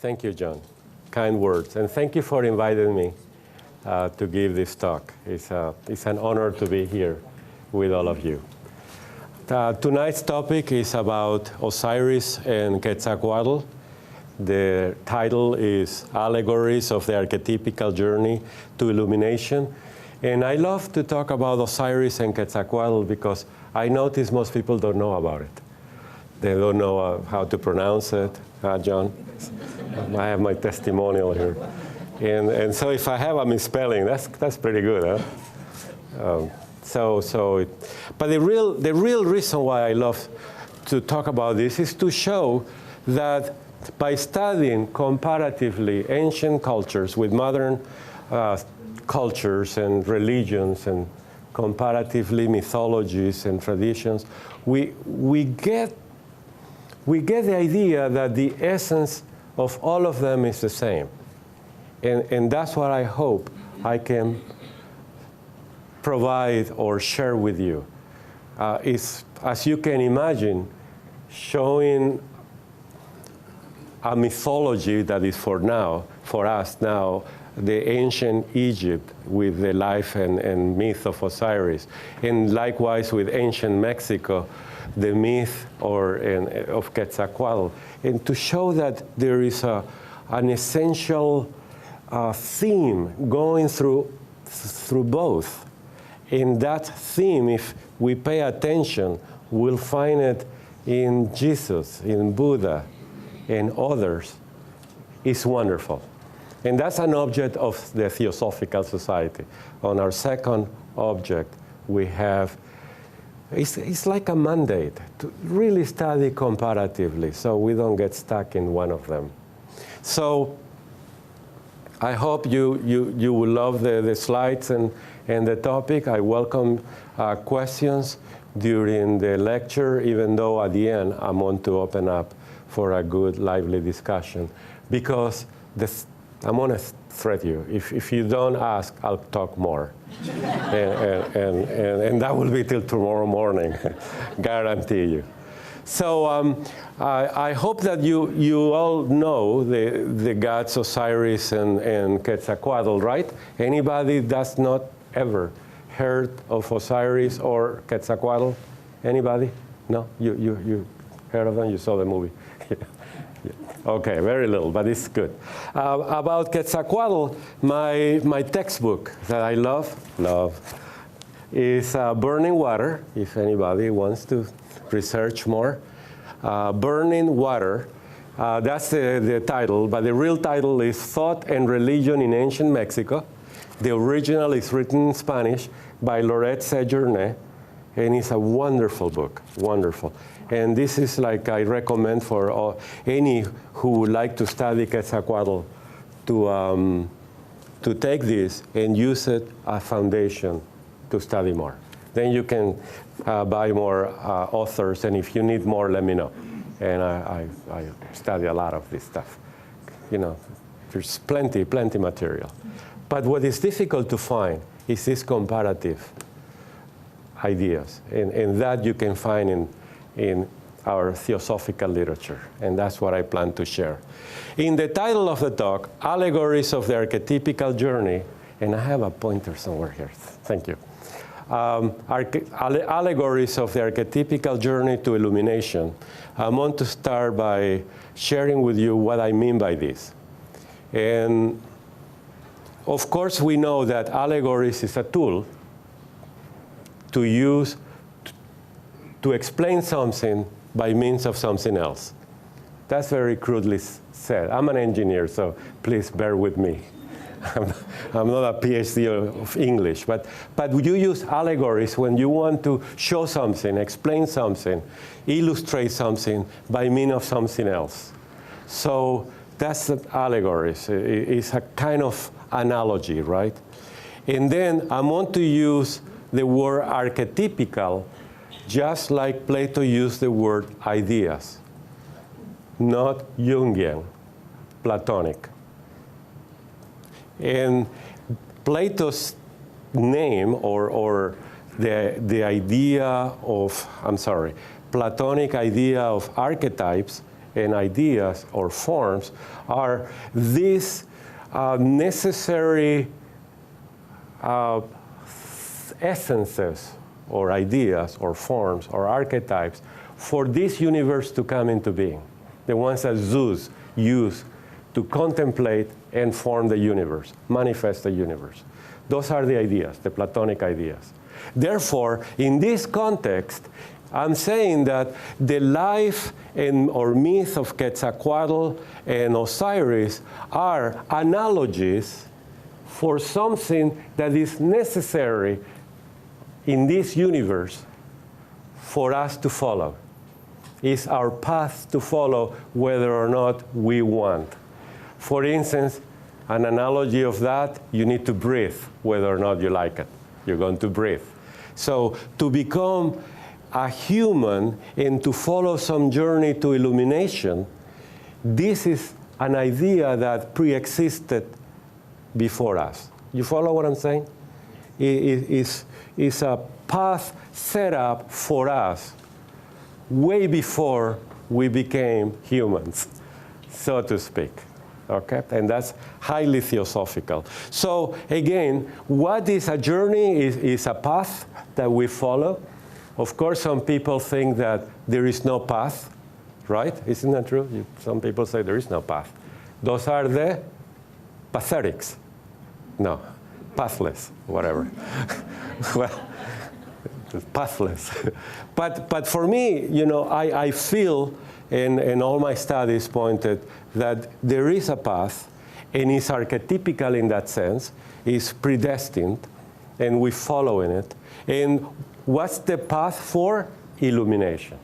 Thank you, John. Kind words. And thank you for inviting me to give this talk. It's an honor to be here with all of you. Tonight's topic is about Osiris and Quetzalcoatl. The title is Allegories of the Archetypical Journey to Illumination. And I love to talk about Osiris and Quetzalcoatl because I notice most people don't know about it. They don't know how to pronounce it, John? I have my testimonial here. And so if I have a misspelling, that's pretty good, huh? But the real reason why I love to talk about this is to show that by studying comparatively ancient cultures with modern cultures and religions and comparatively mythologies and traditions, we get the idea that the essence of all of them is the same. And that's what I hope I can provide or share with you. Is, as you can imagine, showing a mythology that is for us now, the ancient Egypt with the life and myth of Osiris, and likewise with ancient Mexico, the myth of Quetzalcoatl, and to show that there is an essential theme going through both. And that theme, if we pay attention, we'll find it in Jesus, in Buddha, and others. It's wonderful. And that's an object of the Theosophical Society. On our second object, we have, it's like a mandate to really study comparatively so we don't get stuck in one of them. So I hope you will love the slides and the topic. I welcome questions during the lecture, even though at the end I want to open up for a good, lively discussion. Because I'm going to threat you. If you don't ask, I'll talk more. and that will be till tomorrow morning, guarantee you. So I hope that you all know the gods Osiris and Quetzalcoatl, right? Anybody that's not ever heard of Osiris or Quetzalcoatl? Anybody? No? You heard of them? You saw the movie? Okay, very little, but it's good. About Quetzalcoatl, my textbook that I love is Burning Water, if anybody wants to research more. Burning Water, that's the title, but the real title is Thought and Religion in Ancient Mexico. The original is written in Spanish by Loret Sejourné, and it's a wonderful book, wonderful. And this is like I recommend for any who would like to study Quetzalcoatl to take this and use it as foundation to study more. Then you can buy more authors, and if you need more, let me know. And I study a lot of this stuff. You know, there's plenty material. But what is difficult to find is these comparative ideas, and that you can find in our theosophical literature, and that's what I plan to share. In the title of the talk, Allegories of the Archetypical Journey, and I have a pointer somewhere here, thank you. Allegories of the Archetypical Journey to Illumination. I want to start by sharing with you what I mean by this. And of course, we know that allegories is a tool to use to explain something by means of something else. That's very crudely said. I'm an engineer, so please bear with me. I'm not a PhD of English, but you use allegories when you want to show something, explain something, illustrate something by means of something else. So that's allegories. It's a kind of analogy, right? And then I want to use the word archetypical just like Plato used the word ideas, not Jungian, Platonic. And Plato's name or the idea of, Platonic idea of archetypes and ideas or forms are these necessary essences or ideas or forms or archetypes for this universe to come into being. The ones that Zeus used to contemplate and form the universe, manifest the universe. Those are the ideas, the Platonic ideas. Therefore, in this context, I'm saying that the life or myth of Quetzalcoatl and Osiris are analogies for something that is necessary in this universe for us to follow. It's our path to follow whether or not we want. For instance, an analogy of that, you need to breathe whether or not you like it. You're going to breathe. So to become a human and to follow some journey to illumination, this is an idea that pre-existed before us. You follow what I'm saying? It's a path set up for us way before we became humans, so to speak. Okay? And that's highly theosophical. So again, what is a journey is a path that we follow. Of course, some people think that there is no path, right? Isn't that true? Some people say there is no path. Those are the pathetics. No, pathless, whatever. Well, pathless. But for me, you know, I feel, and all my studies pointed, that there is a path, and it's archetypical in that sense, it's predestined, and we follow in it. And what's the path for? Illumination.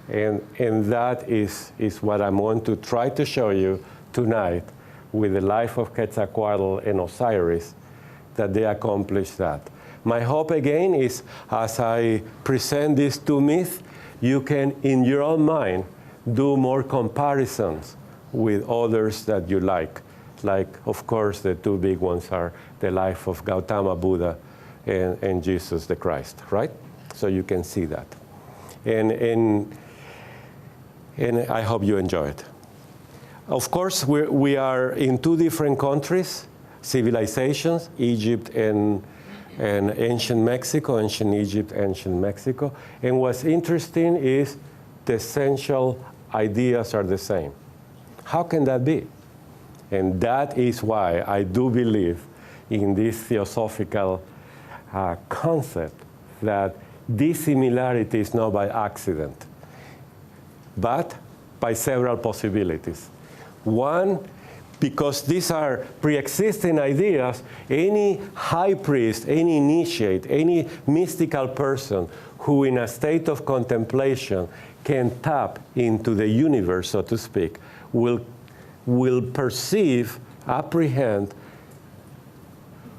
And that is what I'm going to try to show you tonight with the life of Quetzalcoatl and Osiris, that they accomplish that. My hope, again, is as I present these two myths, you can, in your own mind, do more comparisons with others that you like. Like, of course, the two big ones are the life of Gautama Buddha and Jesus the Christ, right? So you can see that. And I hope you enjoy it. Of course, we are in two different countries, civilizations, Egypt and ancient Mexico, ancient Egypt, ancient Mexico. And what's interesting is the essential ideas are the same. How can that be? And that is why I do believe in this theosophical concept that this similarity is not by accident, but by several possibilities. One, because these are pre-existing ideas, any high priest, any initiate, any mystical person who in a state of contemplation can tap into the universe, so to speak, will perceive, apprehend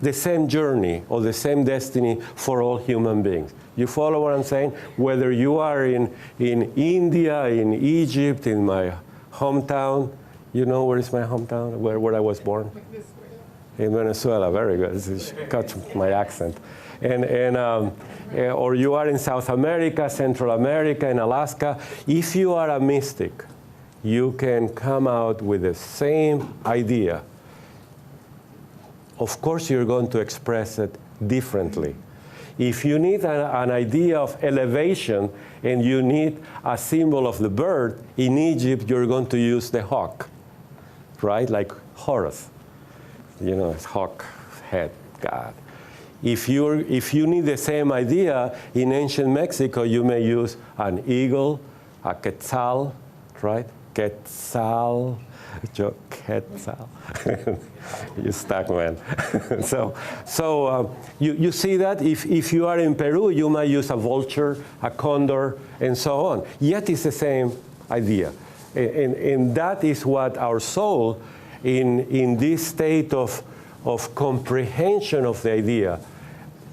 the same journey or the same destiny for all human beings. You follow what I'm saying? Whether you are in India, in Egypt, in my hometown. You know where is my hometown? Where I was born? In Venezuela. Very good. This cuts my accent. Or you are in South America, Central America, in Alaska. If you are a mystic, you can come out with the same idea. Of course, you're going to express it differently. If you need an idea of elevation and you need a symbol of the bird, in Egypt, you're going to use the hawk, right? Like Horus, you know, it's hawk head god. If you need the same idea in ancient Mexico, you may use an eagle, a quetzal, right? Quetzal. You stuck, man. So you see that if you are in Peru, you might use a vulture, a condor, and so on. Yet it's the same idea. And that is what our soul, in this state of comprehension of the idea,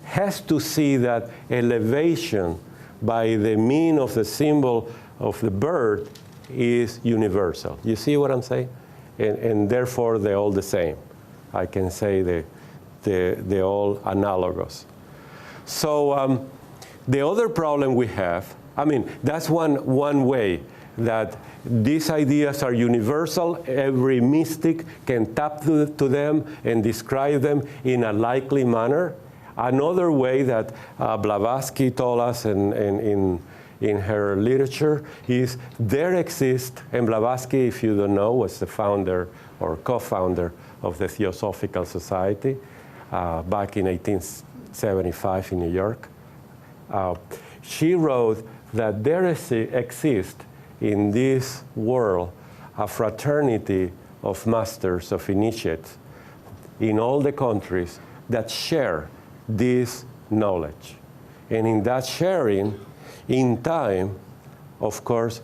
has to see that elevation by the mean of the symbol of the bird is universal. You see what I'm saying? And therefore, they're all the same. I can say they're all analogous. So the other problem we have, I mean, that's one way. that these ideas are universal. Every mystic can tap to them and describe them in a likely manner. Another way that Blavatsky told us in her literature is there exists, and Blavatsky, if you don't know, was the founder or co-founder of the Theosophical Society back in 1875 in New York. She wrote that there exists in this world a fraternity of masters, of initiates in all the countries that share this knowledge. And in that sharing, in time, of course,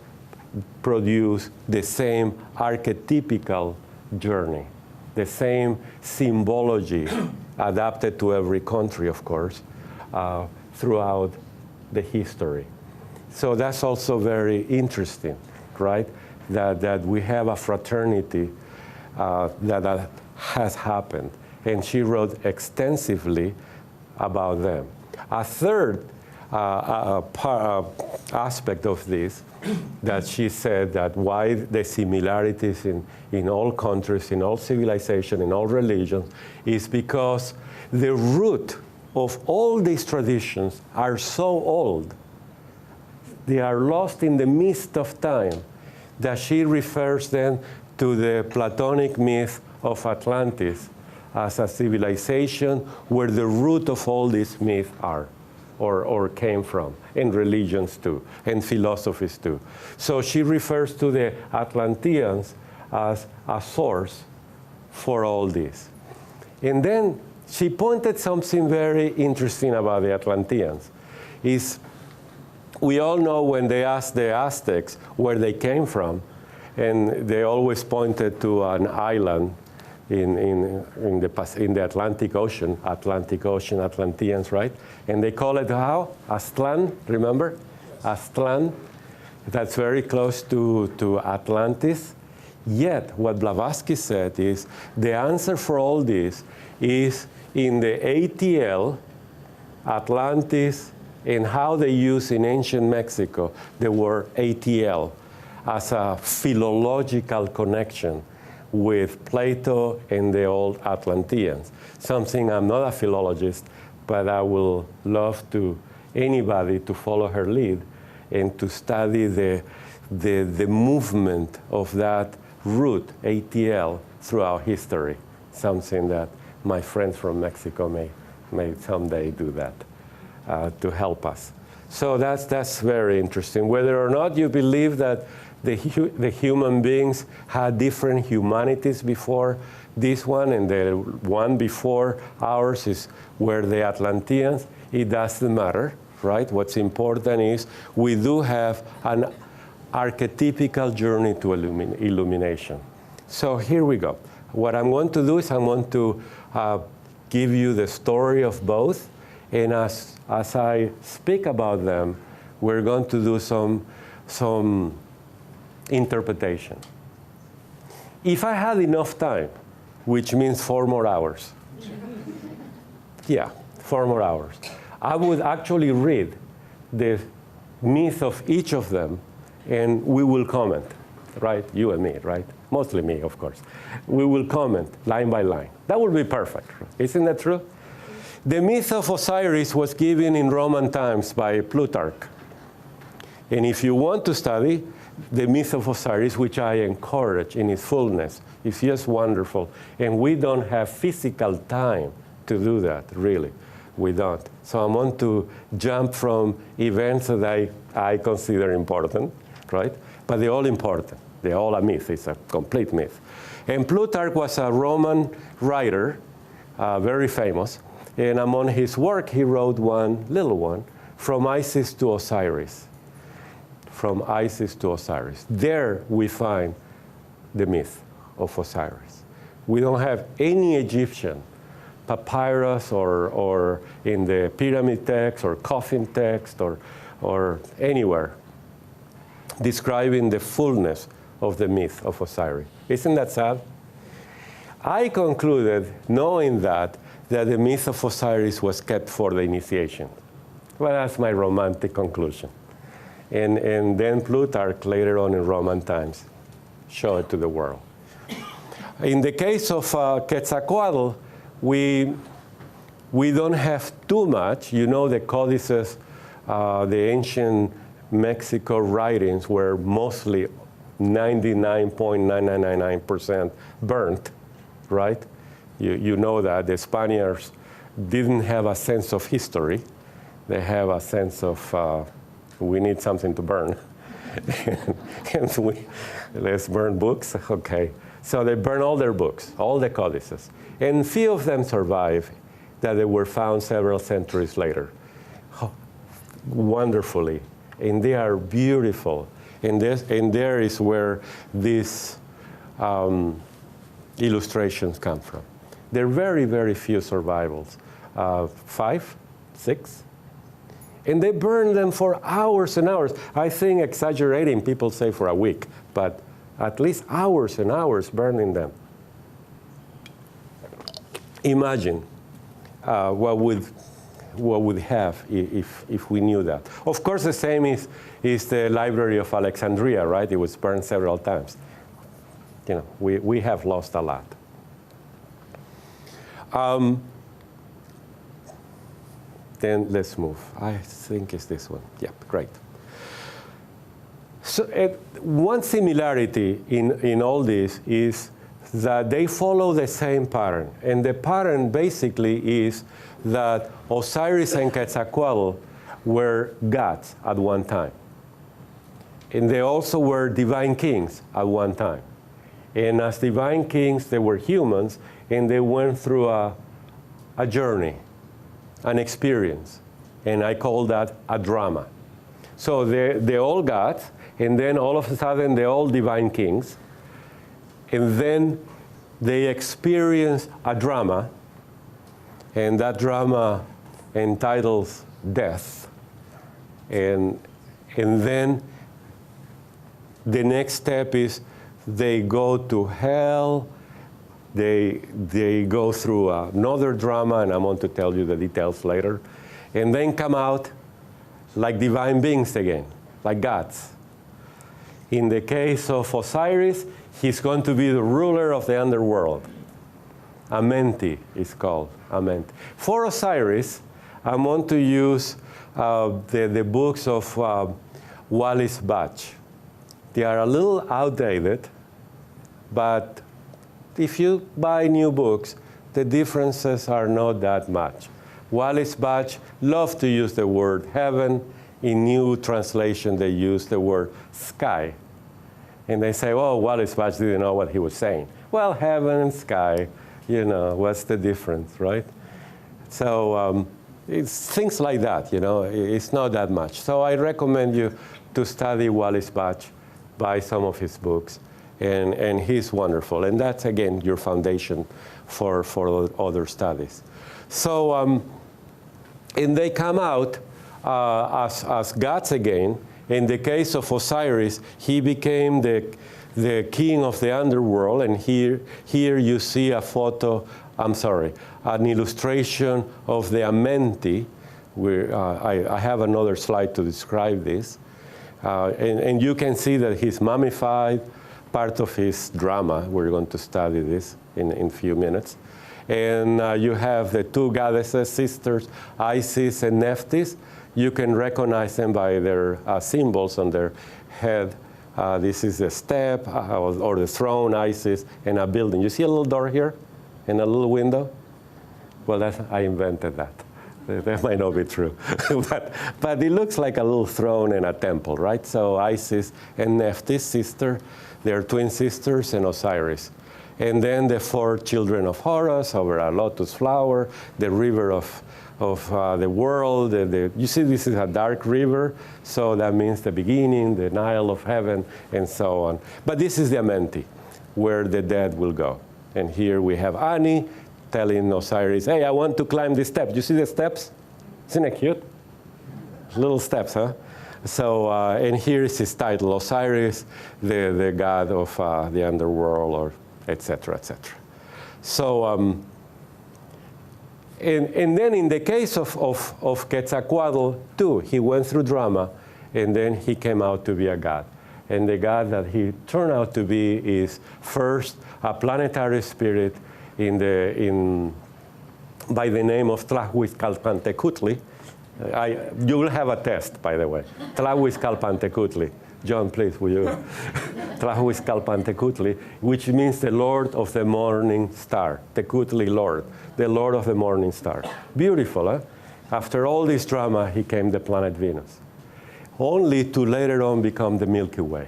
produce the same archetypical journey, the same symbology adapted to every country, of course, throughout the history. So that's also very interesting, right? That we have a fraternity that has happened. And she wrote extensively about them. A third aspect of this that she said that why the similarities in all countries, in all civilizations, in all religions, is because the root of all these traditions are so old. They are lost in the mist of time, that she refers then to the Platonic myth of Atlantis as a civilization where the root of all these myths are, or came from, and religions too, and philosophies too. So she refers to the Atlanteans as a source for all this. And then she pointed something very interesting about the Atlanteans. Is we all know when they asked the Aztecs where they came from, and they always pointed to an island in the Atlantic Ocean, Atlanteans, right? And they call it how? Aztlan, remember? Aztlan. That's very close to Atlantis. Yet, what Blavatsky said is the answer for all this is in the ATL, Atlantis, and how they use in ancient Mexico the word ATL as a philological connection with Plato and the old Atlanteans. Something I'm not a philologist, but I will love to anybody to follow her lead and to study the movement of that root, ATL, throughout history. Something that my friends from Mexico may someday do that. To help us. So that's very interesting. Whether or not you believe that the human beings had different humanities before this one, and the one before ours were the Atlanteans, it doesn't matter, right? What's important is we do have an archetypical journey to illumination. So here we go. What I'm going to do is I'm going to give you the story of both, and as I speak about them, we're going to do some interpretation. If I had enough time, which means 4 more hours, yeah, 4 more hours, I would actually read the myth of each of them, and we will comment, right? You and me, right? Mostly me, of course. We will comment line by line. That would be perfect. Isn't that true? The myth of Osiris was given in Roman times by Plutarch. And if you want to study the myth of Osiris, which I encourage in its fullness, it's just wonderful. And we don't have physical time to do that, really. We don't. So I'm going to jump from events that I consider important, right? But they're all important. They're all a myth. It's a complete myth. And Plutarch was a Roman writer, very famous. And among his work, he wrote one little one, From Isis to Osiris. From Isis to Osiris. There we find the myth of Osiris. We don't have any Egyptian papyrus or in the pyramid text or coffin text or anywhere describing the fullness of the myth of Osiris. Isn't that sad? I concluded, knowing that the myth of Osiris was kept for the initiation. Well, that's my romantic conclusion. And then Plutarch later on in Roman times showed it to the world. In the case of Quetzalcoatl, we don't have too much. You know, the codices, the ancient Mexico writings were mostly 99.9999% burnt, right? You know that the Spaniards didn't have a sense of history. They have a sense of, we need something to burn. And let's burn books, okay. So they burn all their books, all the codices. And few of them survive that they were found several centuries later. Oh, wonderfully. And they are beautiful. And there is where these illustrations come from. There are very, very few survivals. 5, 6. And they burn them for hours and hours. I think, exaggerating, people say for a week, but at least hours and hours burning them. Imagine what would have if we knew that. Of course, the same is the Library of Alexandria, right? It was burned several times. You know, we have lost a lot. Then let's move. I think it's this one. Yeah, great. So one similarity in all this is that they follow the same pattern. And the pattern basically is that Osiris and Quetzalcoatl were gods at one time. And they also were divine kings at one time. And as divine kings, they were humans, and they went through a journey, an experience. And I call that a drama. So they're all gods, and then all of a sudden they're all divine kings. And then they experience a drama, and that drama entitles death. And then the next step is they go to hell, they go through another drama, and I'm going to tell you the details later, and then come out like divine beings again, like gods. In the case of Osiris, he's going to be the ruler of the underworld. Amenti is called, Amenti. For Osiris, I'm going to use the books of Wallis Budge. They are a little outdated, but if you buy new books, the differences are not that much. Wallis Budge loved to use the word heaven. In new translation, they use the word sky. And they say, oh, Wallis Budge didn't know what he was saying. Well, heaven and sky, you know, what's the difference, right? So it's things like that, you know, it's not that much. So I recommend you to study Wallis Budge, buy some of his books, and he's wonderful. And that's, again, your foundation for other studies. So, and they come out as gods again. In the case of Osiris, he became the king of the underworld, and here you see a photo, an illustration of the Amenti. I have another slide to describe this. And you can see that he's mummified, part of his drama. We're going to study this in a few minutes. And you have the two goddesses, sisters, Isis and Nephthys. You can recognize them by their symbols on their head. This is the step or the throne, Isis, and a building. You see a little door here and a little window? Well, I invented that. That might not be true. but it looks like a little throne and a temple, right? So Isis and Nephthys, sister, they're twin sisters, and Osiris. And then the 4 children of Horus over a lotus flower, the river of the world. You see, this is a dark river, so that means the beginning, the Nile of heaven, and so on. But this is the Amenti, where the dead will go. And here we have Ani telling Osiris, hey, I want to climb the steps. You see the steps? Isn't it cute? Little steps, huh? So, and here is his title, Osiris, the god of the underworld, or et cetera, et cetera. So, and then in the case of Quetzalcoatl, too, he went through drama, and then he came out to be a god. And the god that he turned out to be is first a planetary spirit by the name of Tlahuizcalpantecutli. You will have a test, by the way. Tlahuizcalpantecutli. John, please, will you? Tlahuizcalpantecutli, which means the Lord of the morning star. Tecutli, Lord, the Lord of the morning star. Beautiful, huh? After all this drama, he came the planet Venus, only to later on become the Milky Way,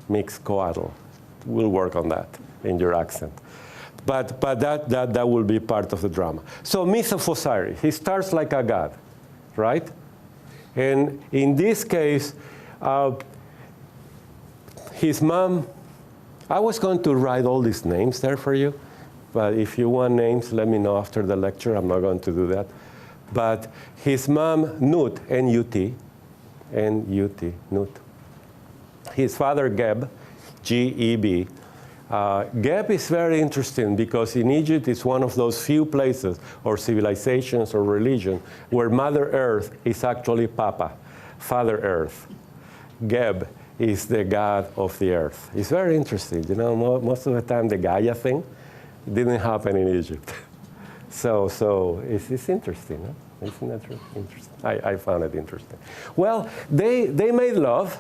Mixcoatl. We'll work on that in your accent. But that will be part of the drama. So myth of Osiris, he starts like a god, right? And in this case, his mom, I was going to write all these names there for you, but if you want names, let me know after the lecture. I'm not going to do that. But his mom, Nut, N-U-T, N-U-T, Nut. His father, Geb, G-E-B. Geb is very interesting because in Egypt it's one of those few places or civilizations or religion where Mother Earth is actually Papa, Father Earth. Geb is the god of the earth. It's very interesting. You know, most of the time the Gaia thing didn't happen in Egypt. So it's interesting. Huh? Isn't that interesting? I found it interesting. Well, they made love.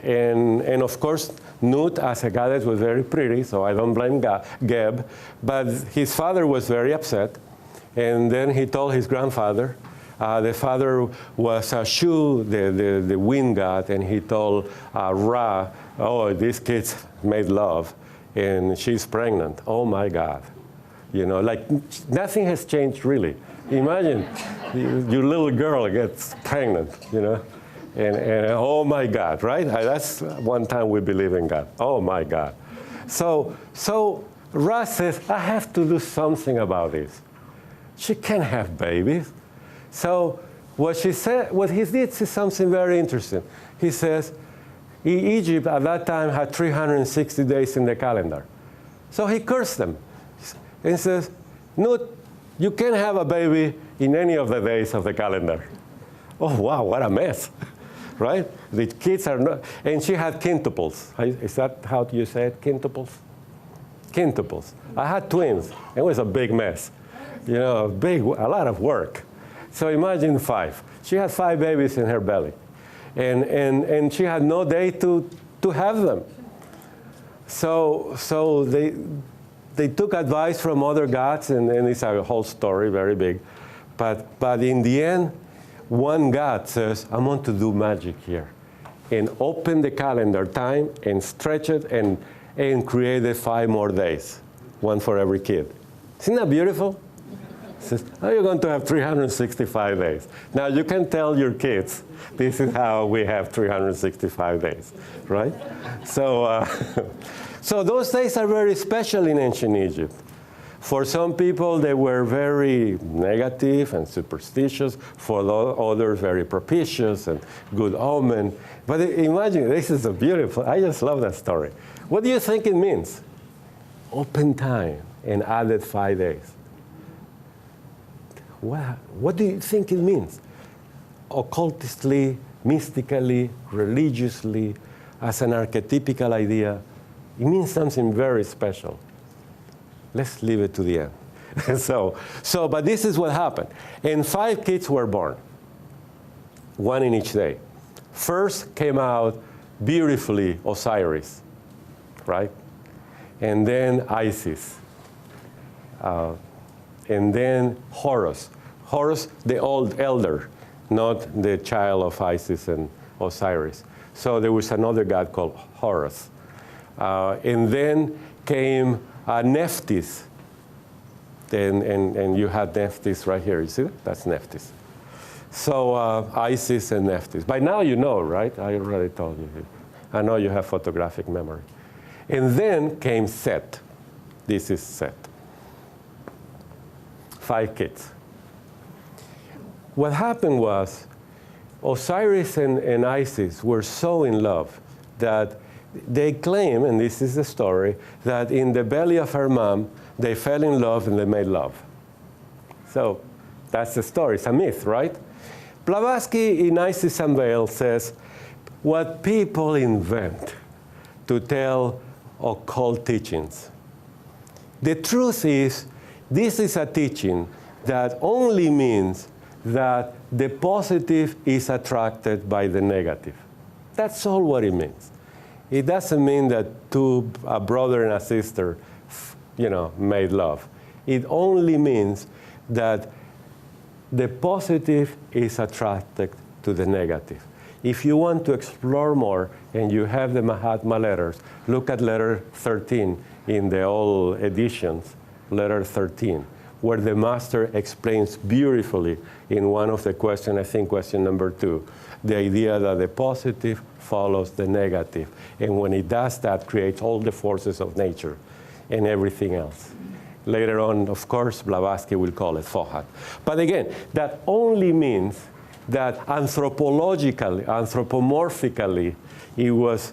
And of course, Nut as a goddess was very pretty, so I don't blame Geb. But his father was very upset. And then he told his grandfather, the father was Shu, the wind god, and he told Ra, oh, these kids made love, and she's pregnant. Oh, my God. You know, like nothing has changed, really. Imagine your little girl gets pregnant, you know. And oh my God, right? That's one time we believe in God. Oh my God. So Ra says, I have to do something about this. She can't have babies. So what he did is something very interesting. He says, Egypt at that time had 360 days in the calendar. So he cursed them and says, no, you can't have a baby in any of the days of the calendar. Oh, wow, what a mess. Right? The kids are not, and she had quintuples. Is that how you say it, quintuples? Quintuples. I had twins. It was a big mess. You know, a lot of work. So imagine 5. She had 5 babies in her belly. And she had no day to have them. So they took advice from other gods, and it's a whole story, very big. But in the end, one god says, I'm going to do magic here, and open the calendar time and stretch it and create 5 more days, one for every kid. Isn't that beautiful? Says, oh, you're going to have 365 days. Now you can tell your kids, this is how we have 365 days, right? So, so those days are very special in ancient Egypt. For some people, they were very negative and superstitious. For others, very propitious and good omen. But imagine, this is a beautiful, I just love that story. What do you think it means? Open time and added 5 days. What do you think it means? Occultistly, mystically, religiously, as an archetypical idea, it means something very special. Let's leave it to the end. But this is what happened. And 5 kids were born, 1 in each day. First came out beautifully Osiris, right? And then Isis. And then Horus. Horus, the old elder, not the child of Isis and Osiris. So there was another god called Horus. And then came Nephthys. And you had Nephthys right here. You see that? That's Nephthys. So Isis and Nephthys. By now you know, right? I already told you. I know you have photographic memory. And then came Set. This is Set. 5 kids. What happened was Osiris and Isis were so in love that they claim, and this is the story, that in the belly of her mom, they fell in love and they made love. So that's the story. It's a myth, right? Blavatsky in Isis Unveiled says, what people invent to tell occult teachings. The truth is, this is a teaching that only means that the positive is attracted by the negative. That's all what it means. It doesn't mean that a brother and a sister, made love. It only means that the positive is attracted to the negative. If you want to explore more, and you have the Mahatma letters, look at letter 13 in the old editions, letter 13, where the master explains beautifully in one of the questions, I think question number 2, the idea that the positive follows the negative. And when it does that, creates all the forces of nature and everything else. Later on, of course, Blavatsky will call it Fohat. But again, that only means that anthropomorphically, it was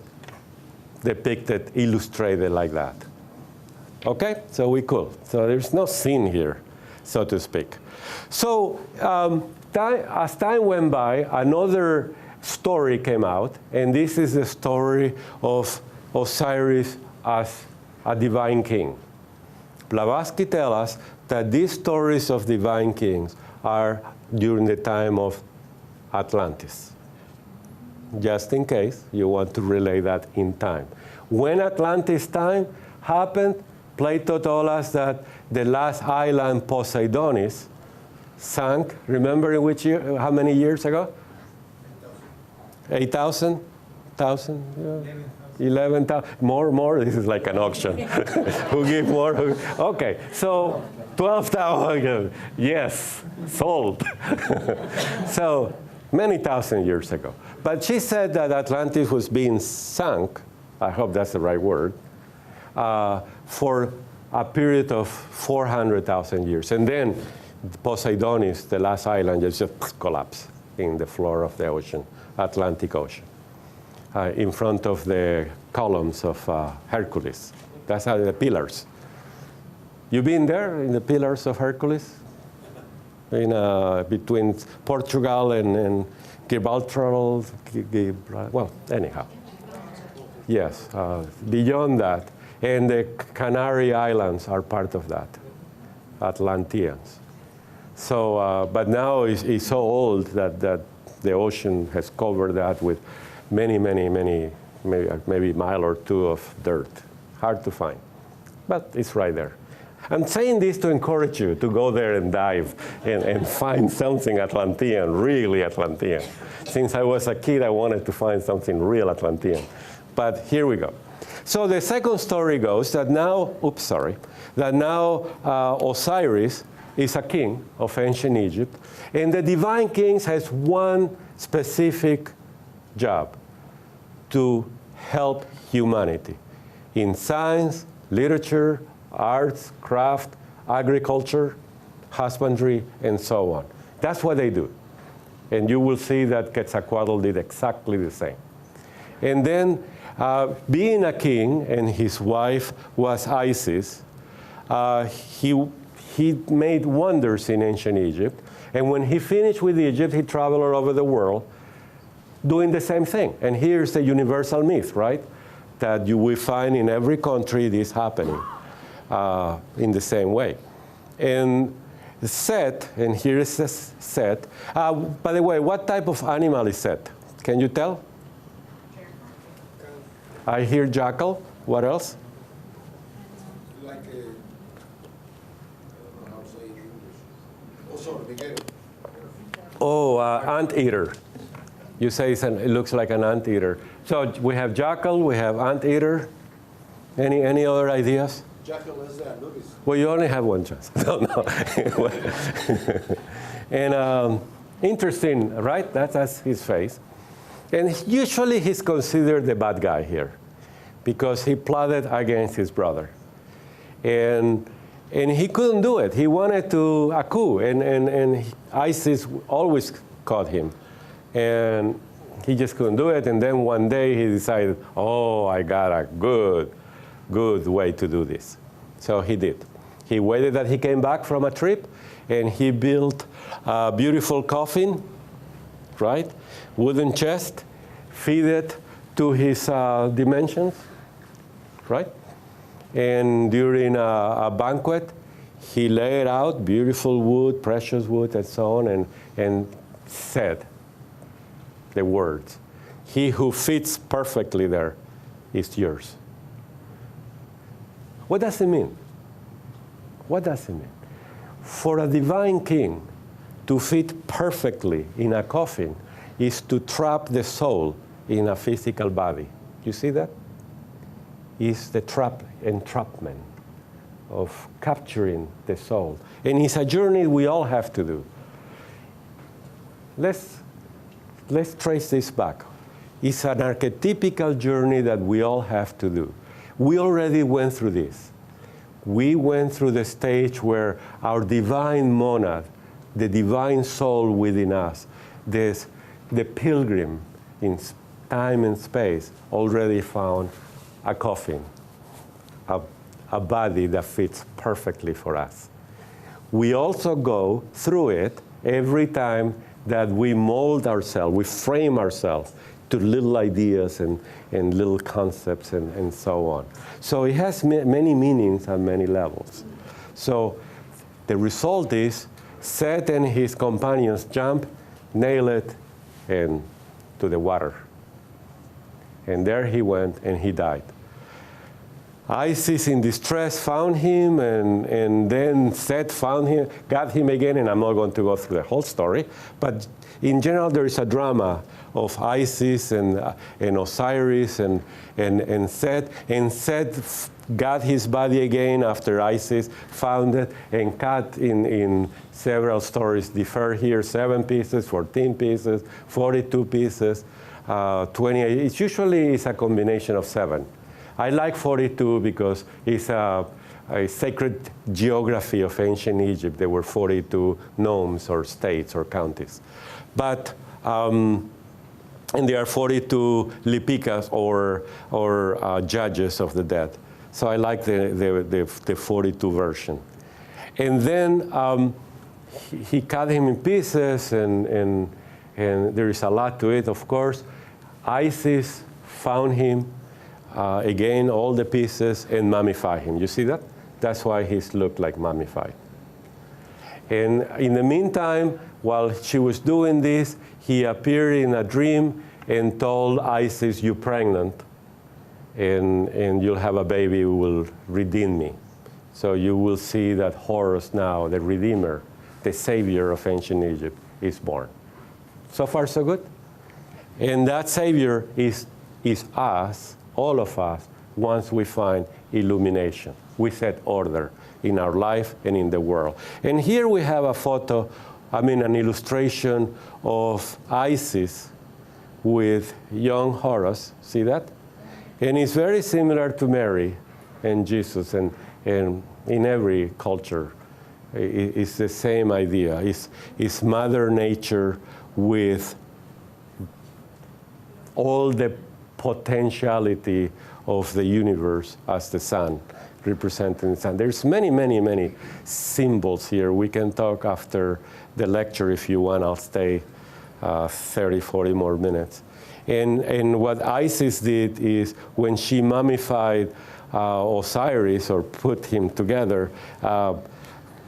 depicted, illustrated like that. Okay? So we cool. So there's no sin here, so to speak. So as time went by, another story came out, and this is the story of Osiris as a divine king. Blavatsky tells us that these stories of divine kings are during the time of Atlantis. Just in case you want to relay that in time. When Atlantis time happened, Plato told us that the last island, Poseidonis, sank. Remember in which year? How many years ago? 8,000? 1,000? Yeah. 11,000? More? This is like an auction. Who give more? Okay, so 12,000. Yes, sold. So many thousand years ago. But she said that Atlantis was being sunk, I hope that's the right word, for a period of 400,000 years. And then Poseidonis, the last island, just collapsed in the floor of the ocean, Atlantic Ocean, in front of the columns of Hercules. That's how the pillars. You been there in the pillars of Hercules? Between Portugal and Gibraltar, well, anyhow. Yes, beyond that. And the Canary Islands are part of that, Atlanteans. So, but now it's so old that the ocean has covered that with many, maybe a mile or two of dirt. Hard to find, but it's right there. I'm saying this to encourage you to go there and dive and find something Atlantean, really Atlantean. Since I was a kid, I wanted to find something real Atlantean. But here we go. So the second story goes that now, Osiris is a king of ancient Egypt, and the divine kings has one specific job: to help humanity in science, literature, arts, craft, agriculture, husbandry, and so on. That's what they do. And you will see that Quetzalcoatl did exactly the same. And then, being a king, and his wife was Isis, he made wonders in ancient Egypt. And when he finished with Egypt, he traveled all over the world doing the same thing. And here's the universal myth, right? That you will find in every country this happening in the same way. And Set, and here is Set. By the way, what type of animal is Set? Can you tell? I hear jackal. What else? Like a, how to say in English? Oh, sorry, Oh, anteater. You say it looks like an anteater. So we have jackal, we have anteater. Any other ideas? Jackal is Anubis. Well, you only have one chance. No. And interesting, right? That's his face. And usually he's considered the bad guy here because he plotted against his brother. And he couldn't do it. He wanted a coup, and Isis always caught him. And he just couldn't do it. And then one day he decided, oh, I got a good way to do this. So he did. He waited that he came back from a trip, and he built a beautiful coffin, right? Wooden chest, feed it to his dimensions, right? And during a banquet, he laid out beautiful wood, precious wood, and so on, and said the words, "He who fits perfectly there is yours." What does it mean? What does it mean? For a divine king to fit perfectly in a coffin is to trap the soul in a physical body. You see that? It's the entrapment of capturing the soul. And it's a journey we all have to do. Let's trace this back. It's an archetypical journey that we all have to do. We already went through this. We went through the stage where our divine monad, the divine soul within us, the pilgrim in time and space, already found a coffin, a body that fits perfectly for us. We also go through it every time that we mold ourselves, we frame ourselves to little ideas and little concepts and so on. So it has many meanings at many levels. So the result is Set and his companions jump, nail it, and to the water. And there he went and he died. Isis in distress found him, and then Set found him, got him again, and I'm not going to go through the whole story, but in general there is a drama of Isis and Osiris and Set, and Set got his body again after Isis found it and cut in several stories differ here, 7 pieces, 14 pieces, 42 pieces, 28. It usually is a combination of 7. I like 42 because it's a sacred geography of ancient Egypt. There were 42 nomes or states or counties. But, and there are 42 lipikas or judges of the dead. So I like the 42 version. And then he cut him in pieces, and there is a lot to it, of course. Isis found him, again, all the pieces, and mummified him. You see that? That's why he's looked like mummified. And in the meantime, while she was doing this, he appeared in a dream and told Isis, "You're pregnant, and you'll have a baby who will redeem me." So you will see that Horus now, the Redeemer, the Savior of ancient Egypt, is born. So far, so good? And that Savior is us, all of us, once we find illumination. We set order in our life and in the world. And here we have a photo, an illustration of Isis with young Horus. See that? And it's very similar to Mary and Jesus, and in every culture, it's the same idea. It's Mother Nature with all the potentiality of the universe as the sun, representing the sun. There's many, many, many symbols here. We can talk after the lecture if you want. I'll stay 30, 40 more minutes. And what Isis did is when she mummified Osiris, or put him together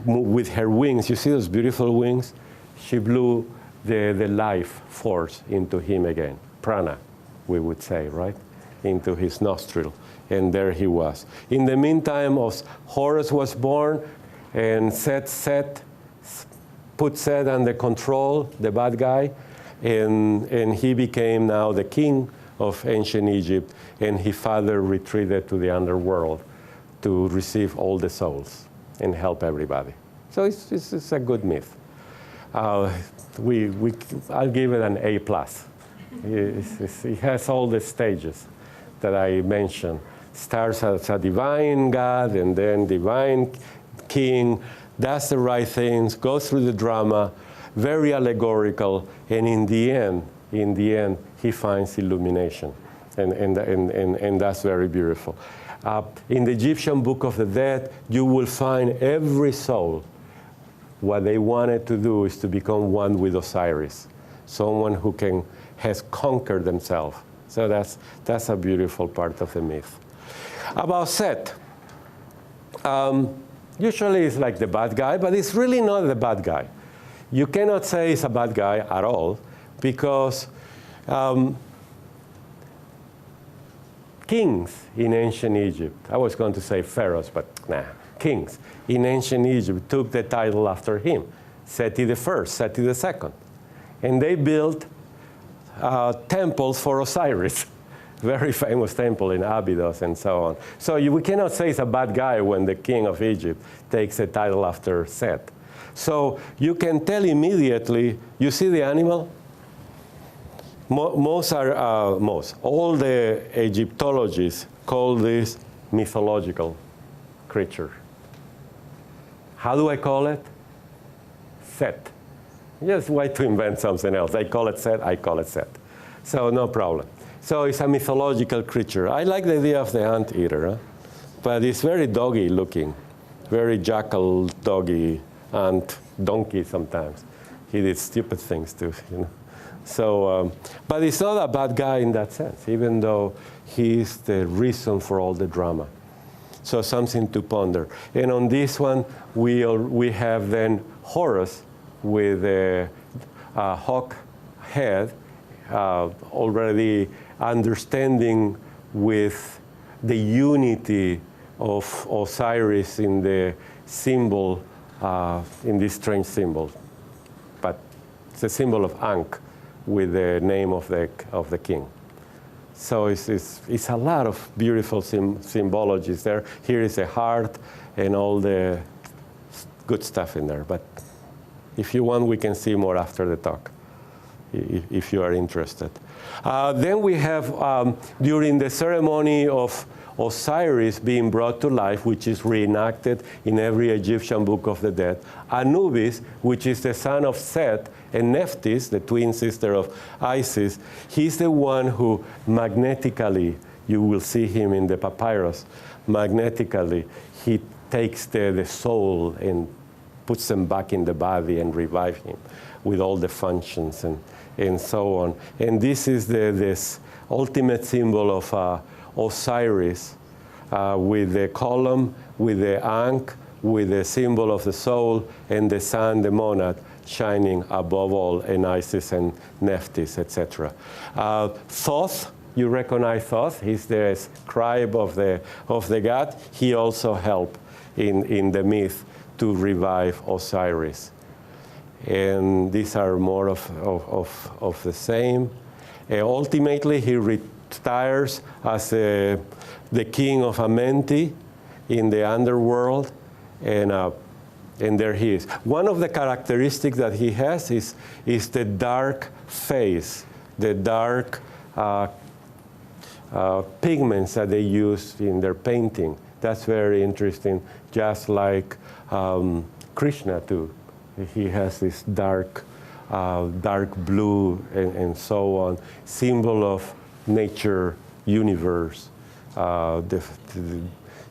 with her wings, you see those beautiful wings? She blew the life force into him again, prana, we would say, right? Into his nostril, and there he was. In the meantime, Horus was born, and Set put Set under control, the bad guy, and he became now the king of ancient Egypt, and his father retreated to the underworld to receive all the souls and help everybody. So it's a good myth. I'll give it an A+. It has all the stages that I mentioned. Starts as a divine God, and then divine king, does the right things, goes through the drama, very allegorical, and in the end, he finds illumination, and that's very beautiful. In the Egyptian Book of the Dead, you will find every soul, what they wanted to do is to become one with Osiris. someone who has conquered themselves. So that's a beautiful part of the myth. About Set, usually it's like the bad guy, but it's really not the bad guy. You cannot say it's a bad guy at all, because kings in ancient Egypt, I was going to say pharaohs, but nah, kings in ancient Egypt took the title after him, Seti the first, Seti the second. And they built temples for Osiris, very famous temple in Abydos and so on. So we cannot say it's a bad guy when the king of Egypt takes a title after Set. So you can tell immediately, you see the animal? All the Egyptologists call this mythological creature. How do I call it? Set. Just why to invent something else? I call it Set, I call it Set. So no problem. So it's a mythological creature. I like the idea of the anteater, huh? But it's very doggy looking, very jackal, doggy, and donkey sometimes. He did stupid things too, you know. So, but he's not a bad guy in that sense, even though he's the reason for all the drama. So something to ponder. And on this one, we have then Horus with a hawk head, already understanding with the unity of Osiris in the symbol, in this strange symbol. But it's a symbol of Ankh with the name of the king. So it's a lot of beautiful symbologies there. Here is a heart and all the good stuff in there. But if you want, we can see more after the talk, if you are interested. Then we have, during the ceremony of Osiris being brought to life, which is reenacted in every Egyptian book of the dead, Anubis, which is the son of Set, and Nephthys, the twin sister of Isis, he's the one who magnetically, you will see him in the papyrus, magnetically, he takes the soul and puts them back in the body and revives him with all the functions and so on. And this is this ultimate symbol of Osiris with the column, with the Ankh, with the symbol of the soul, and the sun, the monad, shining above all, and Isis and Nephthys, etc. Thoth, you recognize Thoth. He's the scribe of the god. He also helped in the myth to revive Osiris. And these are more of the same. Ultimately, he retires as the king of Amenti in the underworld, and there he is. One of the characteristics that he has is the dark face, the dark pigments that they use in their painting. That's very interesting, just like Krishna too. He has this dark blue and so on, symbol of nature, universe, the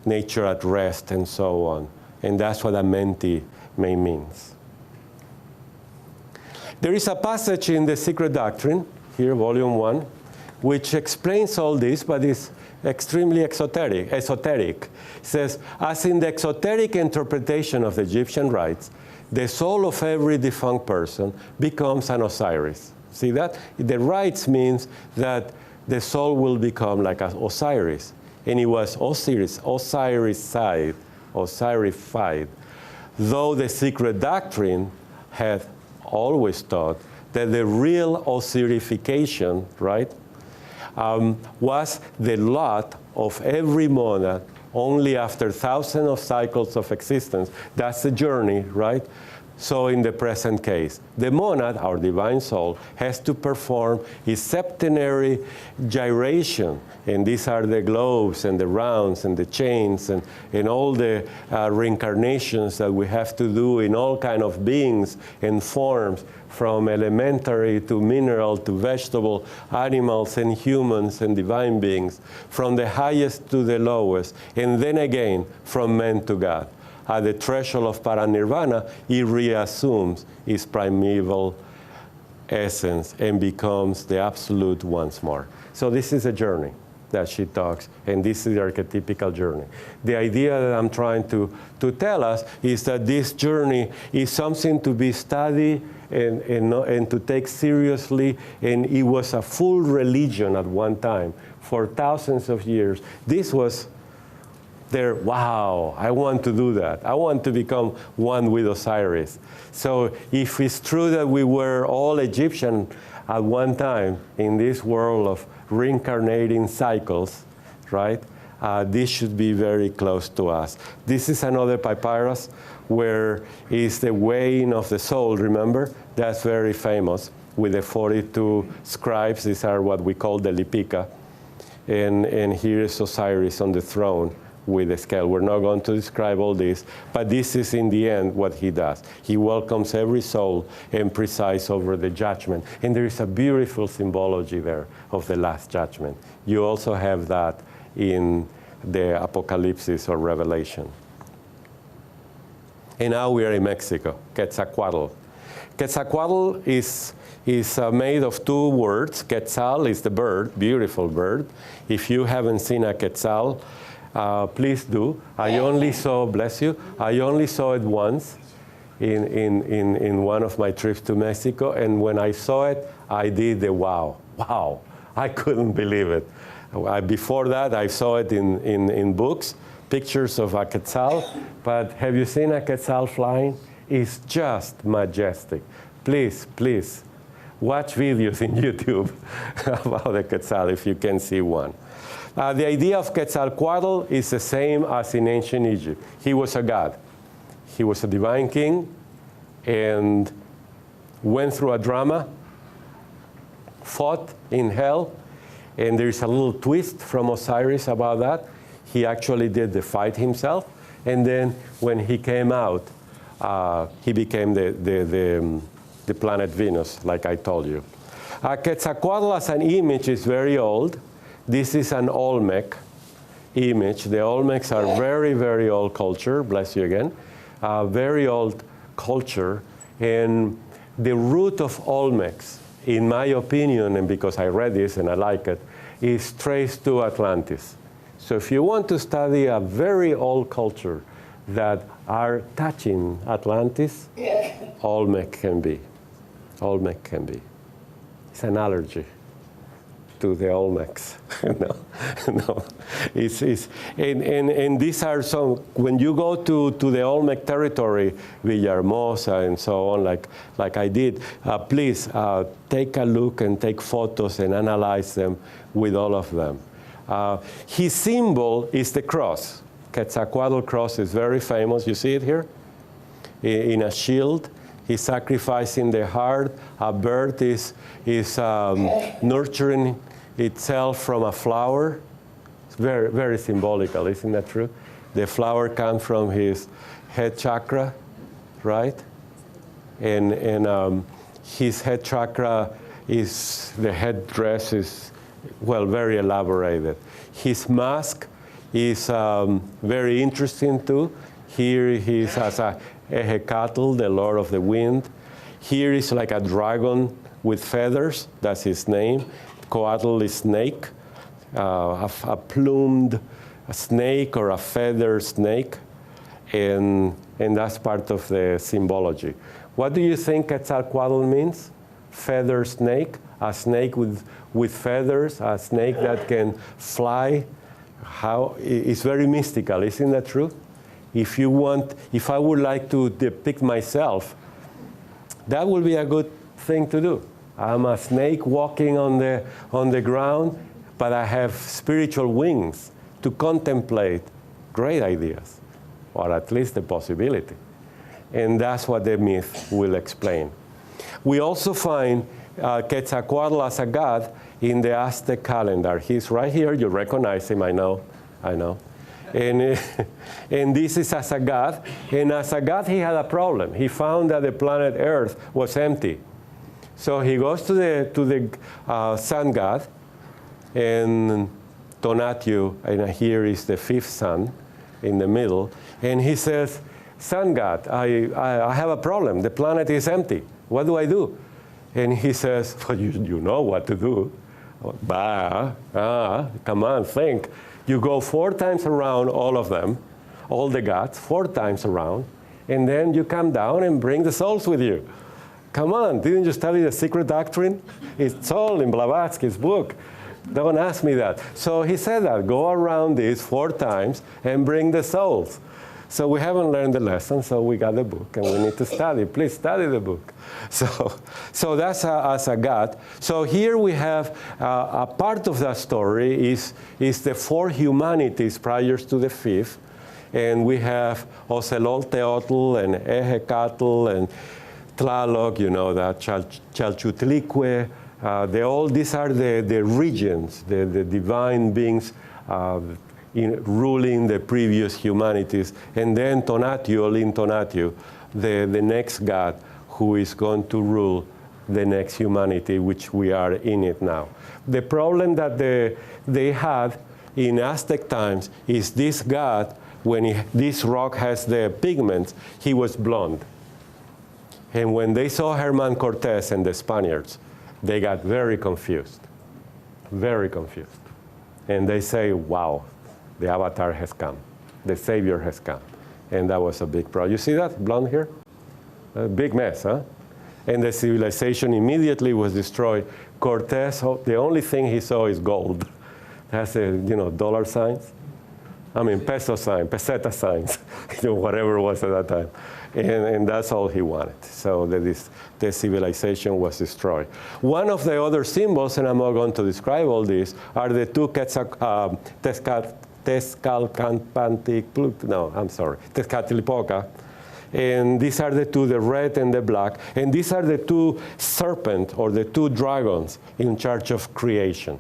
nature at rest and so on. And that's what Amenti means. There is a passage in the Secret Doctrine, here, volume 1, which explains all this, but is extremely esoteric. It says, as in the exoteric interpretation of the Egyptian rites, the soul of every defunct person becomes an Osiris. See that? The rites means that the soul will become like an Osiris. And it was Osiricified, though the Secret Doctrine had always taught that the real Osirification, right, was the lot of every monad only after thousands of cycles of existence. That's the journey, right? So in the present case, the monad, our divine soul, has to perform its septenary gyration. And these are the globes and the rounds and the chains and all the reincarnations that we have to do in all kinds of beings and forms, from elementary to mineral to vegetable, animals and humans and divine beings, from the highest to the lowest, and then again from man to God. At the threshold of paranirvana, he reassumes his primeval essence and becomes the absolute once more. So this is a journey that she talks, and this is the archetypical journey. The idea that I'm trying to tell us is that this journey is something to be studied and to take seriously, and it was a full religion at one time for thousands of years. This was their, wow, I want to do that. I want to become one with Osiris. So if it's true that we were all Egyptian at one time in this world of reincarnating cycles, right? This should be very close to us. This is another papyrus where is the weighing of the soul, remember? That's very famous with the 42 scribes. These are what we call the Lipika. And here is Osiris on the throne with the scale. We're not going to describe all this, but this is in the end what he does. He welcomes every soul and presides over the judgment. And there is a beautiful symbology there of the last judgment. You also have that in the Apocalypse or Revelation. And now we are in Mexico, Quetzalcoatl. Quetzalcoatl is made of two words. Quetzal is the bird, beautiful bird. If you haven't seen a quetzal, please do. I only saw, bless you, I only saw it once in one of my trips to Mexico, and when I saw it, I did the wow. Wow, I couldn't believe it. Before that, I saw it in books, pictures of a quetzal, but have you seen a quetzal flying? It's just majestic. Please, please, watch videos in YouTube about the quetzal if you can see one. The idea of Quetzalcoatl is the same as in ancient Egypt. He was a god. He was a divine king and went through a drama, fought in hell, and there's a little twist from Osiris about that. He actually did the fight himself, and then when he came out, he became the planet Venus, like I told you. Quetzalcoatl as an image is very old. This is an Olmec image. The Olmecs are very, very old culture, bless you again, very old culture. And the root of Olmecs, in my opinion, and because I read this and I like it, is traced to Atlantis. So if you want to study a very old culture that are touching Atlantis, Olmec can be. Olmec can be. It's an allergy to the Olmecs. No. And these are some, when you go to the Olmec territory, Villahermosa and so on, like I did, please take a look and take photos and analyze them with all of them. His symbol is the cross. Quetzalcoatl cross is very famous. You see it here? In a shield. He's sacrificing the heart. A bird is nurturing itself from a flower. It's very, very symbolical, isn't that true? The flower comes from his head chakra, right? And his head chakra is, the headdress is, well, very elaborated. His mask is very interesting too. Here he is as a Ehecatl, the Lord of the Wind. Here is like a dragon with feathers, that's his name. Coatl is snake, a plumed snake or a feathered snake, and that's part of the symbology. What do you think Quetzalcoatl means? Feathered snake, a snake with feathers, a snake that can fly. It's very mystical, isn't that true? If I would like to depict myself, that would be a good thing to do. I'm a snake walking on the ground, but I have spiritual wings to contemplate great ideas, or at least the possibility. And that's what the myth will explain. We also find Quetzalcoatl as a god in the Aztec calendar. He's right here. You recognize him, I know. And this is as a god. And as a god, he had a problem. He found that the planet Earth was empty. So he goes to the sun god, and Tonatiuh, and here is the fifth sun in the middle, and he says, sun god, I have a problem. The planet is empty. What do I do? And he says, well, you know what to do. Come on, think. You go 4 times around all of them, all the gods, 4 times around, and then you come down and bring the souls with you. Come on, didn't you study the secret doctrine? It's all in Blavatsky's book. Don't ask me that. So he said that, go around this 4 times and bring the souls. So we haven't learned the lesson, so we got the book, and we need to study. Please study the book. So that's as a god. So here we have a part of that story is the 4 humanities prior to the 5th, and we have Ocelotl and Ehecatl and Tlaloc, you know that, Chalchutlique. These are the regions, the divine beings ruling the previous humanities. And then Tonatiuh, Olin Tonatiuh, the next god who is going to rule the next humanity, which we are in it now. The problem that they had in Aztec times is this god, when this rock has the pigments, he was blonde. And when they saw Herman Cortez and the Spaniards, they got very confused, very confused. And they say, wow, the avatar has come, the savior has come. And that was a big problem. You see that blonde here? A big mess, huh? And the civilization immediately was destroyed. Cortez, the only thing he saw is gold. That's dollar signs. I mean, peso sign, peseta signs, whatever it was at that time. And that's all he wanted. So the civilization was destroyed. One of the other symbols, and I'm not going to describe all these, are the 2 Tezcatlipoca. And these are the 2, the red and the black. And these are the 2 serpents, or the 2 dragons in charge of creation.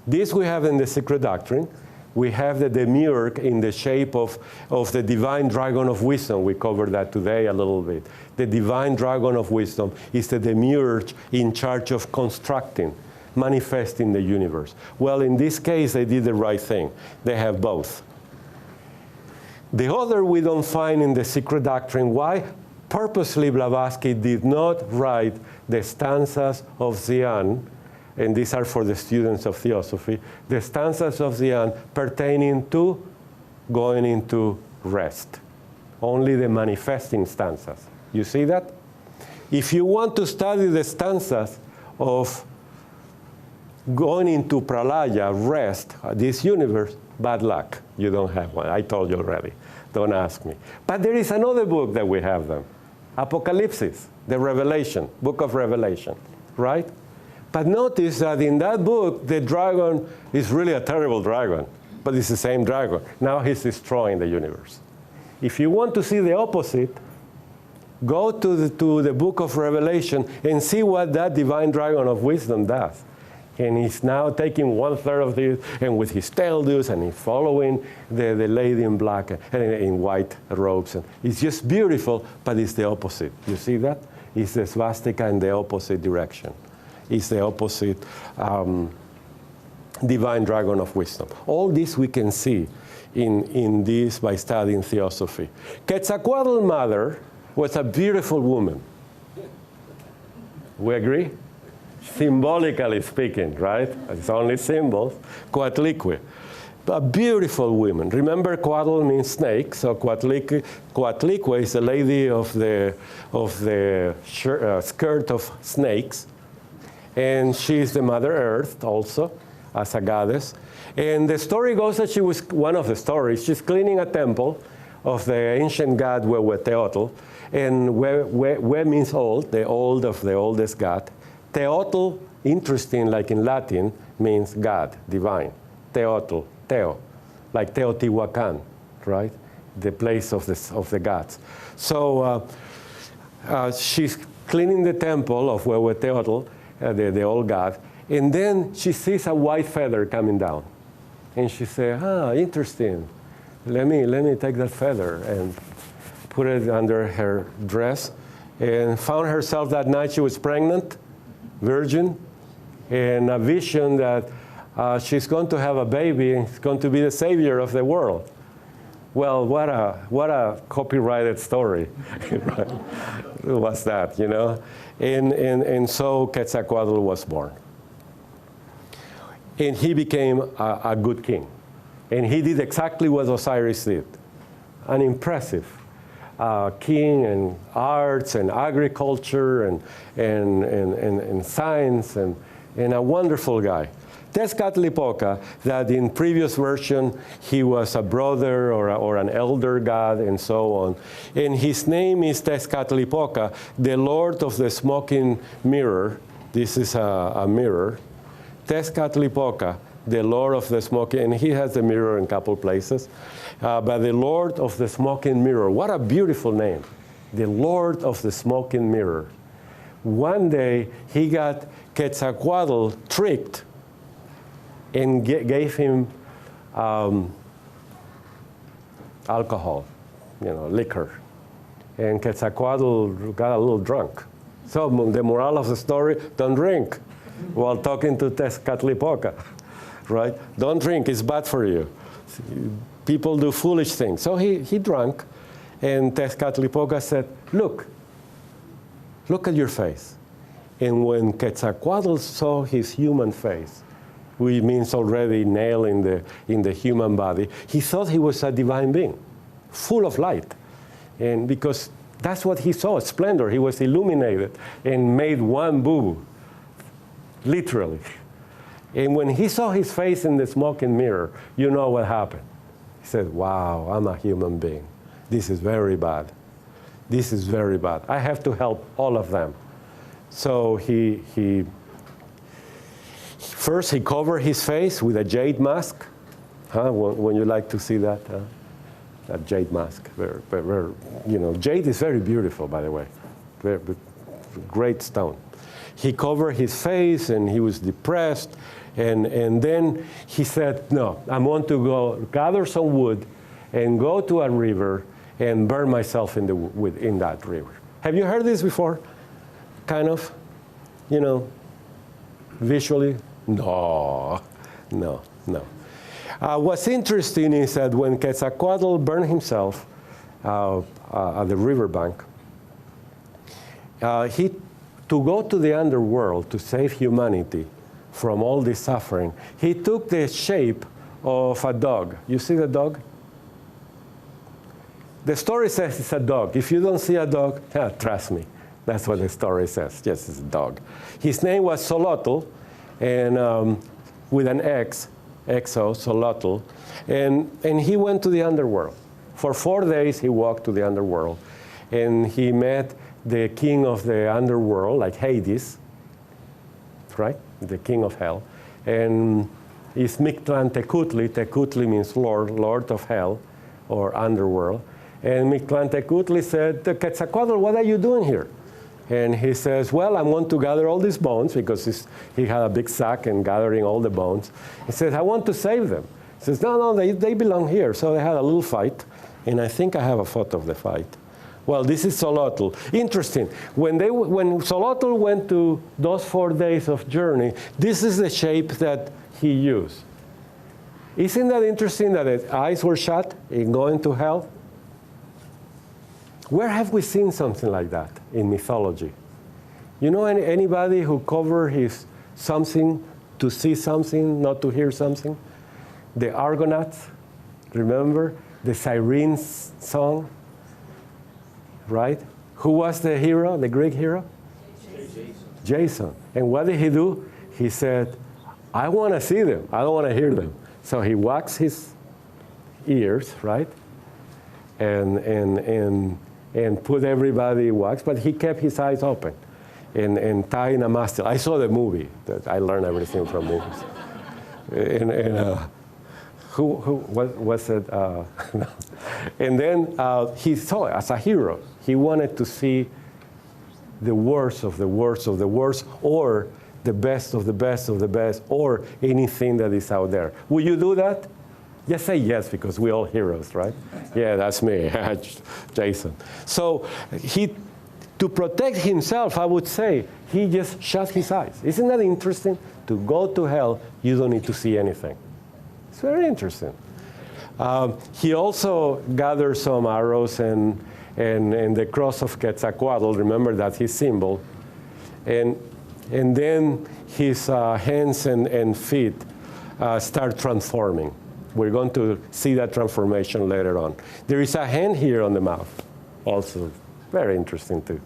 This we have in the secret doctrine. We have the demiurge in the shape of the divine dragon of wisdom. We covered that today a little bit. The divine dragon of wisdom is the demiurge in charge of constructing, manifesting the universe. Well, in this case, they did the right thing. They have both. The other we don't find in the secret doctrine. Why? Purposely, Blavatsky did not write the stanzas of Xian, and these are for the students of Theosophy, the stanzas of Xian pertaining to going into rest. Only the manifesting stanzas. You see that? If you want to study the stanzas of going into pralaya, rest, this universe, bad luck. You don't have one. I told you already. Don't ask me. But there is another book that we have them. Apocalypse, the Revelation, Book of Revelation, right? But notice that in that book, the dragon is really a terrible dragon, but it's the same dragon. Now he's destroying the universe. If you want to see the opposite, go to the book of Revelation and see what that divine dragon of wisdom does. And he's now taking 1/3 of this, and with his tail does, and he's following the lady in black and in white robes. And it's just beautiful, but it's the opposite. You see that? It's the swastika in the opposite direction. It's the opposite divine dragon of wisdom. All this we can see in this by studying Theosophy. Quetzalcoatl's mother was a beautiful woman. We agree? Symbolically speaking, right? It's only symbols. Coatlique. A beautiful woman. Remember, Coatl means snake, so Coatlique is the lady of the skirt of snakes. And she's the Mother Earth also, as a goddess. And the story goes that she was, one of the stories, she's cleaning a temple of the ancient god Huehueteotl. And Hue means old, the old of the oldest god. Teotl, interesting, like in Latin, means God, divine. Teotl, Teo, like Teotihuacan, right? The place of the gods. So she's cleaning the temple of Huehueteotl, the old god, and then she sees a white feather coming down. And she says, interesting. Let me take that feather and put it under her dress, and found herself that night she was pregnant, virgin, and a vision that she's going to have a baby and it's going to be the savior of the world. Well, what a copyrighted story. Right? Was that, you know? And so Quetzalcoatl was born. And he became a good king. And he did exactly what Osiris did. An impressive king, and arts and agriculture and science, and a wonderful guy. Tezcatlipoca, that in previous version he was a brother or an elder god and so on. And his name is Tezcatlipoca, the Lord of the Smoking Mirror. This is a mirror. Tezcatlipoca, the Lord of the Smoking, and he has the mirror in a couple places. But the Lord of the Smoking Mirror, what a beautiful name. The Lord of the Smoking Mirror. One day he got Quetzalcoatl tricked and gave him alcohol, liquor. And Quetzalcoatl got a little drunk. So the moral of the story, don't drink while talking to Tezcatlipoca, right? Don't drink, it's bad for you. People do foolish things. So he drank, and Tezcatlipoca said, look at your face. And when Quetzalcoatl saw his human face, which means already nail in the human body, he thought he was a divine being, full of light. And because that's what he saw, splendor. He was illuminated and made one boo, literally. And when he saw his face in the smoking mirror, you know what happened. He said, wow, I'm a human being. This is very bad. This is very bad. I have to help all of them. So first he covered his face with a jade mask. When you like to see that, that jade mask. Very, jade is very beautiful, by the way. Very, great stone. He covered his face, and he was depressed. And then he said, no, I'm going to go gather some wood and go to a river and burn myself in that river. Have you heard this before? Kind of, visually? No. What's interesting is that when Quetzalcoatl burned himself at the riverbank, to go to the underworld to save humanity from all this suffering, he took the shape of a dog. You see the dog? The story says it's a dog. If you don't see a dog, trust me, that's what the story says. Yes, it's a dog. His name was Xolotl, and with an X, Xolotl, and he went to the underworld. For 4 days he walked to the underworld, and he met the king of the underworld, like Hades, right? The king of hell. And it's Mictlantecutli. Tecutli means Lord of hell, or underworld. And Mictlantecutli said, Quetzalcoatl, what are you doing here? And he says, well, I want to gather all these bones, because he had a big sack and gathering all the bones. He says, I want to save them. He says, no, they belong here. So they had a little fight, and I think I have a photo of the fight. Well, this is Xolotl. Interesting. When Xolotl went to those 4 days of journey, this is the shape that he used. Isn't that interesting that his eyes were shut in going to hell? Where have we seen something like that in mythology? You know anybody who covered his something to see something, not to hear something? The Argonauts, remember? The Sirens song, right? Who was the hero, the Greek hero? Jason. And what did he do? He said, I want to see them. I don't want to hear them. So he waxed his ears, right? And put everybody wax, but he kept his eyes open and tied in a mast. I saw the movie. That I learned everything from movies. What was it? And then he saw it as a hero. He wanted to see the worst of the worst of the worst, or the best of the best of the best, or anything that is out there. Will you do that? Just say yes, because we're all heroes, right? Yeah, that's me, Jason. So to protect himself, I would say, he just shut his eyes. Isn't that interesting? To go to hell, you don't need to see anything. It's very interesting. He also gathered some arrows and the cross of Quetzalcoatl. Remember that his symbol. And then his hands and feet start transforming. We're going to see that transformation later on. There is a hand here on the mouth, also very interesting too.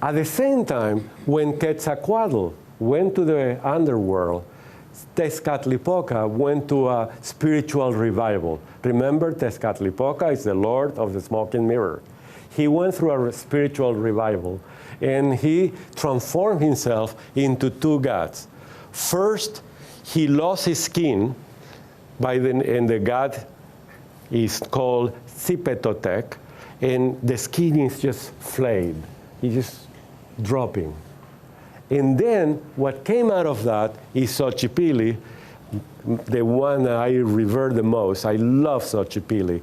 At the same time, when Quetzalcoatl went to the underworld, Tezcatlipoca went to a spiritual revival. Remember, Tezcatlipoca is the Lord of the Smoking Mirror. He went through a spiritual revival, and he transformed himself into two gods. First, he lost his skin, and the god is called Zipetotec, and the skin is just flayed. He's just dropping. And then what came out of that is Xochipilli, the one I revere the most. I love Xochipilli.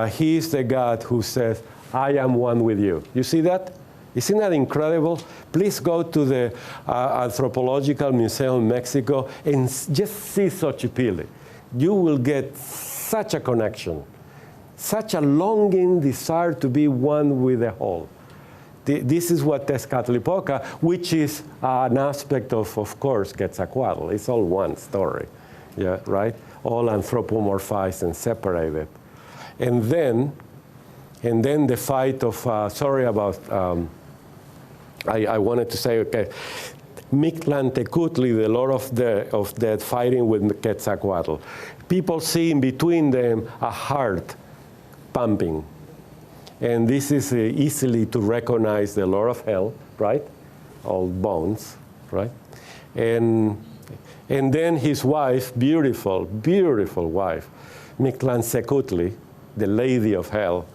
He's the god who says, I am one with you. You see that? Isn't that incredible? Please go to the Anthropological Museum in Mexico and just see Xochipilli. You will get such a connection, such a longing desire to be one with the whole. This is what Tezcatlipoca, which is an aspect of course, Quetzalcoatl. It's all one story, yeah, right? All anthropomorphized and separated. And then the fight of, sorry about, I wanted to say, okay, Mictlantecutli, the Lord of Death, fighting with Quetzalcoatl. People see in between them a heart pumping. And this is easily to recognize the Lord of Hell, right? All bones, right? And then his wife, beautiful, beautiful wife, Mictlantecutli, the Lady of Hell,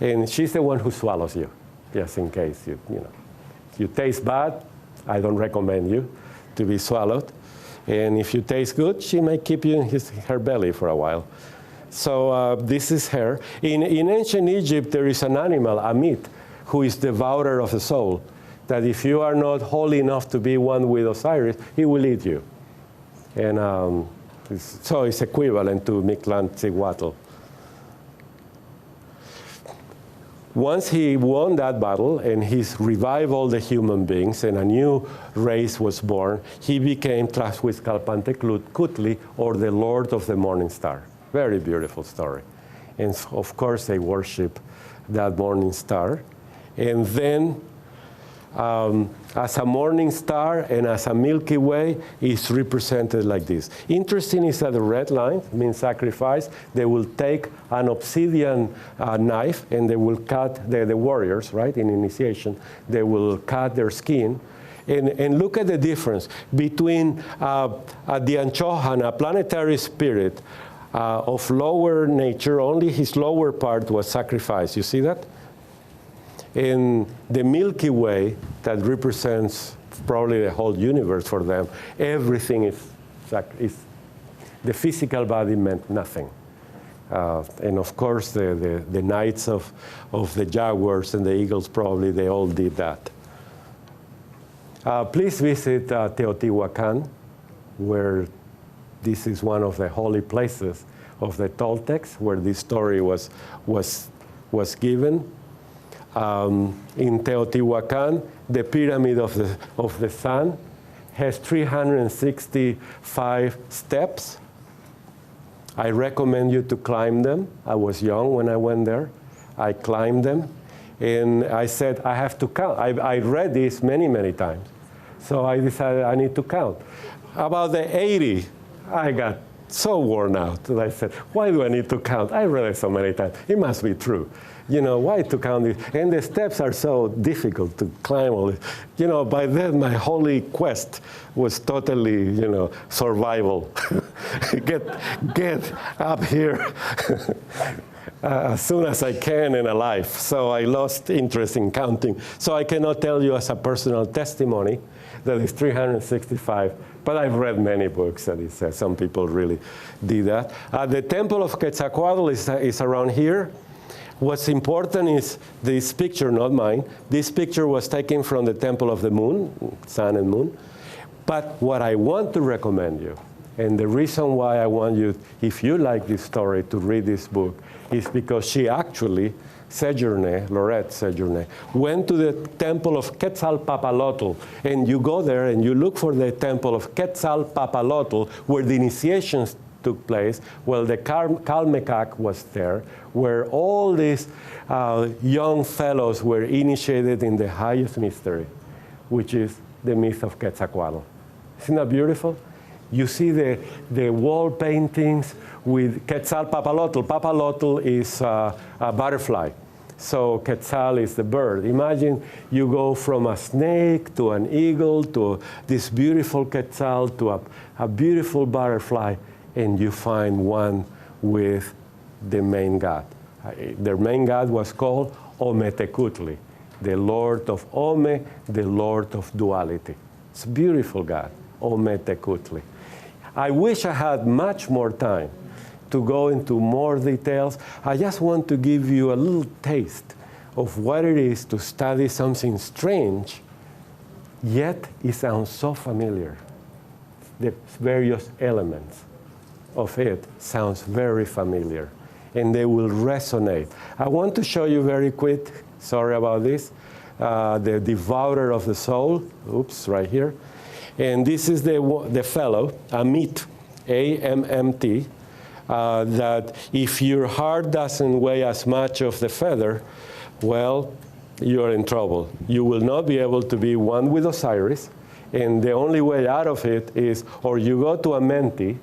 and she's the one who swallows you, just in case you taste bad. I don't recommend you to be swallowed, and if you taste good, she may keep you in her belly for a while. So this is her. In ancient Egypt, there is an animal, a myth, who is the devourer of the soul, that if you are not holy enough to be one with Osiris, he will eat you. And so it's equivalent to Mictlantecutli. Once he won that battle and he's revived all the human beings and a new race was born, he became Tlaxcuilcalpantecutli, or the Lord of the Morning Star. Very beautiful story. And of course, they worship that morning star. And then, as a morning star and as a Milky Way, is represented like this. Interesting is that the red line means sacrifice. They will take an obsidian knife and they will cut the warriors, right, in initiation. They will cut their skin. And look at the difference between the Anchohan, a planetary spirit, of lower nature, only his lower part was sacrificed. You see that? In the Milky Way, that represents probably the whole universe for them, everything is the physical body meant nothing. And of course, the knights of the jaguars and the eagles, probably they all did that. Please visit Teotihuacan, where this is one of the holy places of the Toltecs, where this story was given. In Teotihuacan, the pyramid of the sun has 365 steps. I recommend you to climb them. I was young when I went there. I climbed them, and I said, I have to count. I read this many, many times. So I decided I need to count. About the 80, I got so worn out that I said, why do I need to count? I read it so many times. It must be true. Why to count it? And the steps are so difficult to climb all it. By then my holy quest was totally, survival. Get up here as soon as I can in a life. So I lost interest in counting. So I cannot tell you as a personal testimony that it's 365. But I've read many books that it says some people really did that. The temple of Quetzalcoatl is around here. What's important is this picture, not mine. This picture was taken from the temple of the moon, sun and moon. But what I want to recommend you And the reason why I want you, if you like this story, to read this book is because she actually, Lorette Sejourné, went to the temple of Quetzalcoatl, and you go there and you look for the temple of Quetzalcoatl, where the initiations took place. Well, the Calmecac was there, where all these young fellows were initiated in the highest mystery, which is the myth of Quetzalcoatl. Isn't that beautiful? You see the wall paintings with Quetzalcoatl. Papalotl is a butterfly. So Quetzal is the bird. Imagine you go from a snake to an eagle to this beautiful Quetzal to a beautiful butterfly, and you find one with the main god. Their main god was called Ometecutli, the Lord of Ome, the Lord of duality. It's a beautiful god, Ometecutli. I wish I had much more time to go into more details. I just want to give you a little taste of what it is to study something strange, yet it sounds so familiar. The various elements of it sounds very familiar, and they will resonate. I want to show you very quick, sorry about this, the devourer of the soul, oops, right here. And this is the fellow, Amit, A-M-M-T, that if your heart doesn't weigh as much of the feather, well, you're in trouble. You will not be able to be one with Osiris, and the only way out of it is, or you go to Amenti,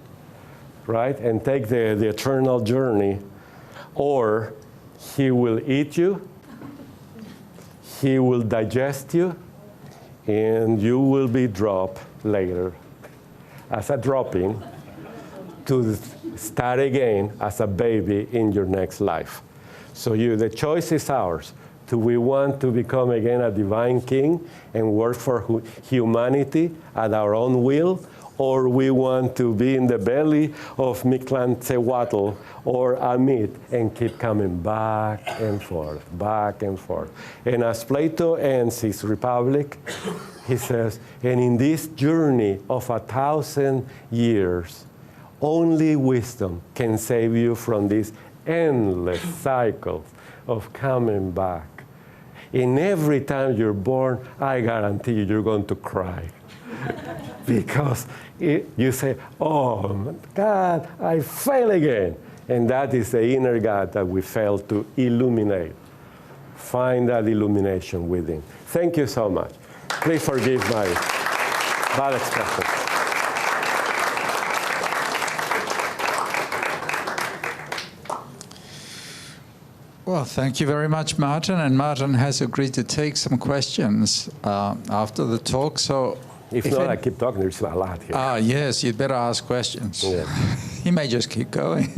right, and take the eternal journey, or he will eat you, he will digest you, and you will be dropped later as a dropping to start again as a baby in your next life. So the choice is ours. Do we want to become again a divine king and work for humanity at our own will, or we want to be in the belly of Mictlantecuhtli or Amit and keep coming back and forth, back and forth. And as Plato ends his Republic, he says, and in this journey of 1,000 years, only wisdom can save you from these endless cycles of coming back. And every time you're born, I guarantee you're going to cry. Because you say, oh, God, I fail again. And that is the inner God that we fail to illuminate. Find that illumination within. Thank you so much. Please forgive my bad expression. Well, thank you very much, Martin. And Martin has agreed to take some questions after the talk. So, if not, I keep talking. There's a lot here. Yes, you'd better ask questions. Yeah. He may just keep going.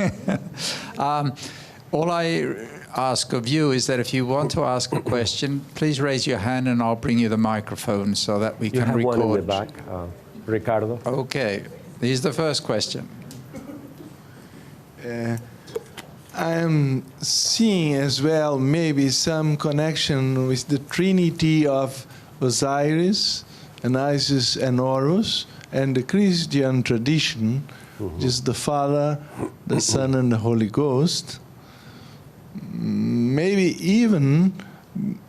All I ask of you is that if you want to ask a question, please raise your hand and I'll bring you the microphone so that we can record. You have one in the back, Ricardo. Okay. Here's the first question. I'm seeing as well maybe some connection with the Trinity of Osiris and Isis and Horus and the Christian tradition, just the Father, the Son, and the Holy Ghost. Maybe even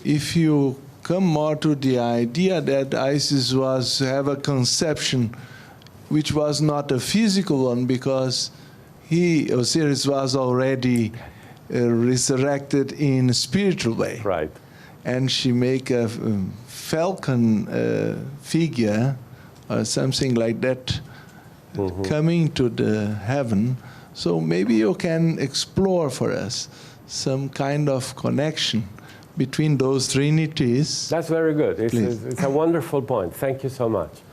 if you come more to the idea that Isis have a conception which was not a physical one, because Osiris was already resurrected in a spiritual way. Right. And she make a falcon figure or something like that coming to the heaven. So maybe you can explore for us some kind of connection between those trinities. That's very good. It's a wonderful point. Thank you so much.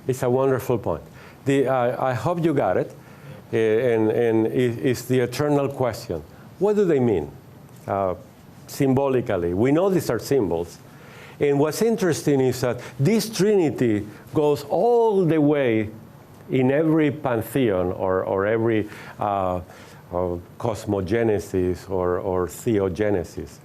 It's a wonderful point. I hope you got it. And it's the eternal question. What do they mean symbolically? We know these are symbols. And what's interesting is that this Trinity goes all the way in every pantheon or every cosmogenesis or theogenesis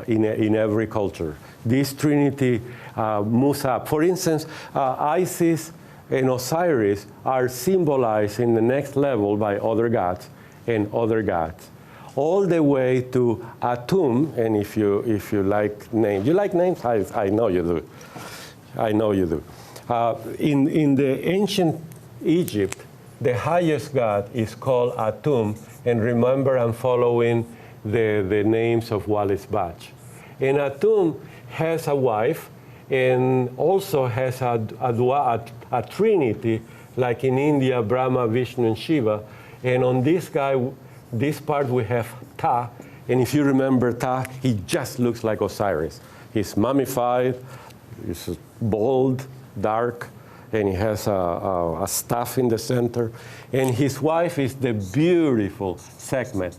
in every culture. This Trinity moves up. For instance, Isis and Osiris are symbolized in the next level by other gods and other gods, all the way to Atum. And if you like names, you like names? I know you do. I know you do. In the ancient Egypt, the highest god is called Atum, and remember, I'm following the names of Wallace Batch. And Atum has a wife, and also has a trinity, like in India, Brahma, Vishnu, and Shiva. And on this part we have Ta, and if you remember Ta, he just looks like Osiris. He's mummified, he's bald, dark, and he has a staff in the center. And his wife is the beautiful Sekhmet,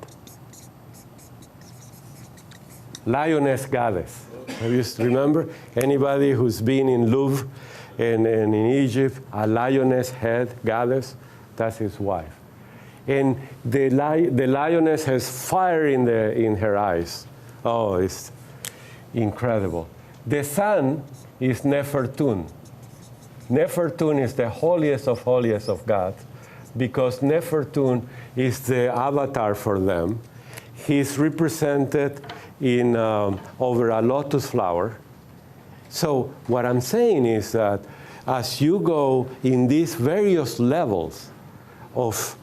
lioness goddess. You remember? Anybody who's been in Louvre and in Egypt, a lioness head goddess, that's his wife. And the lioness has fire in her eyes. Oh, it's incredible. The sun is Nefertun. Nefertun is the holiest of gods, because Nefertun is the avatar for them. He's represented in over a lotus flower. So what I'm saying is that as you go in these various levels of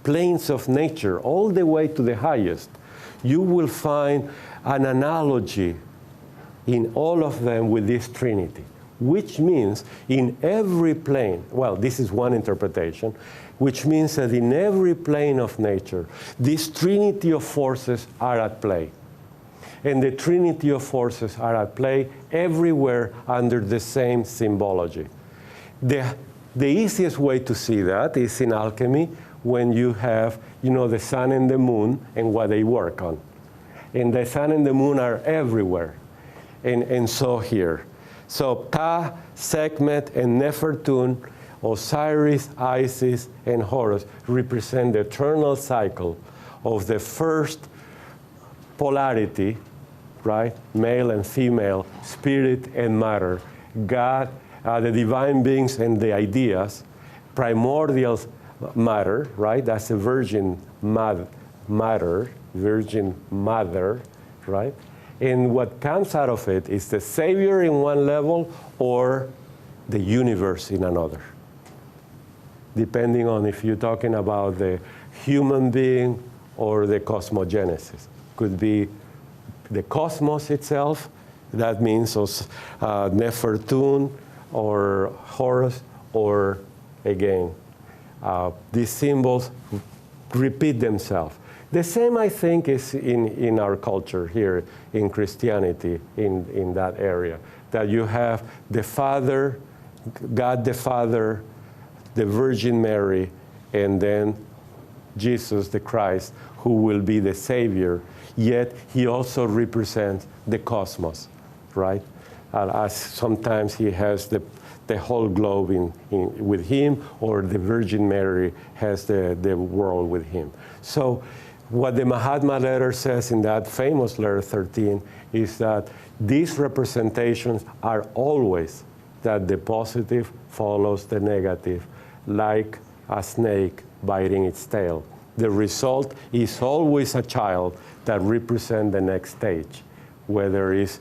planes of nature, all the way to the highest, you will find an analogy in all of them with this Trinity, which means in every plane, well, this is one interpretation, which means that in every plane of nature, this Trinity of forces are at play. And the Trinity of forces are at play everywhere under the same symbology. The easiest way to see that is in alchemy, when you have, the sun and the moon and what they work on. And the sun and the moon are everywhere. And so here. So Ta, Sekhmet, and Nefertun, Osiris, Isis, and Horus represent the eternal cycle of the first polarity, right? Male and female, spirit and matter, God, the divine beings and the ideas, primordial matter, right? That's the virgin matter, virgin mother, right? And what comes out of it is the Savior in one level or the universe in another, depending on if you're talking about the human being or the cosmogenesis. Could be the cosmos itself, that means Nefertun or Horus, or again, these symbols repeat themselves. The same, I think, is in our culture here in Christianity, in that area, that you have the Father, God the Father, the Virgin Mary, and then Jesus the Christ, who will be the Savior, yet he also represents the cosmos, right? As sometimes he has the whole globe with him, or the Virgin Mary has the world with him. So what the Mahatma letter says in that famous letter 13 is that these representations are always that the positive follows the negative, like a snake biting its tail. The result is always a child that represents the next stage, whether it's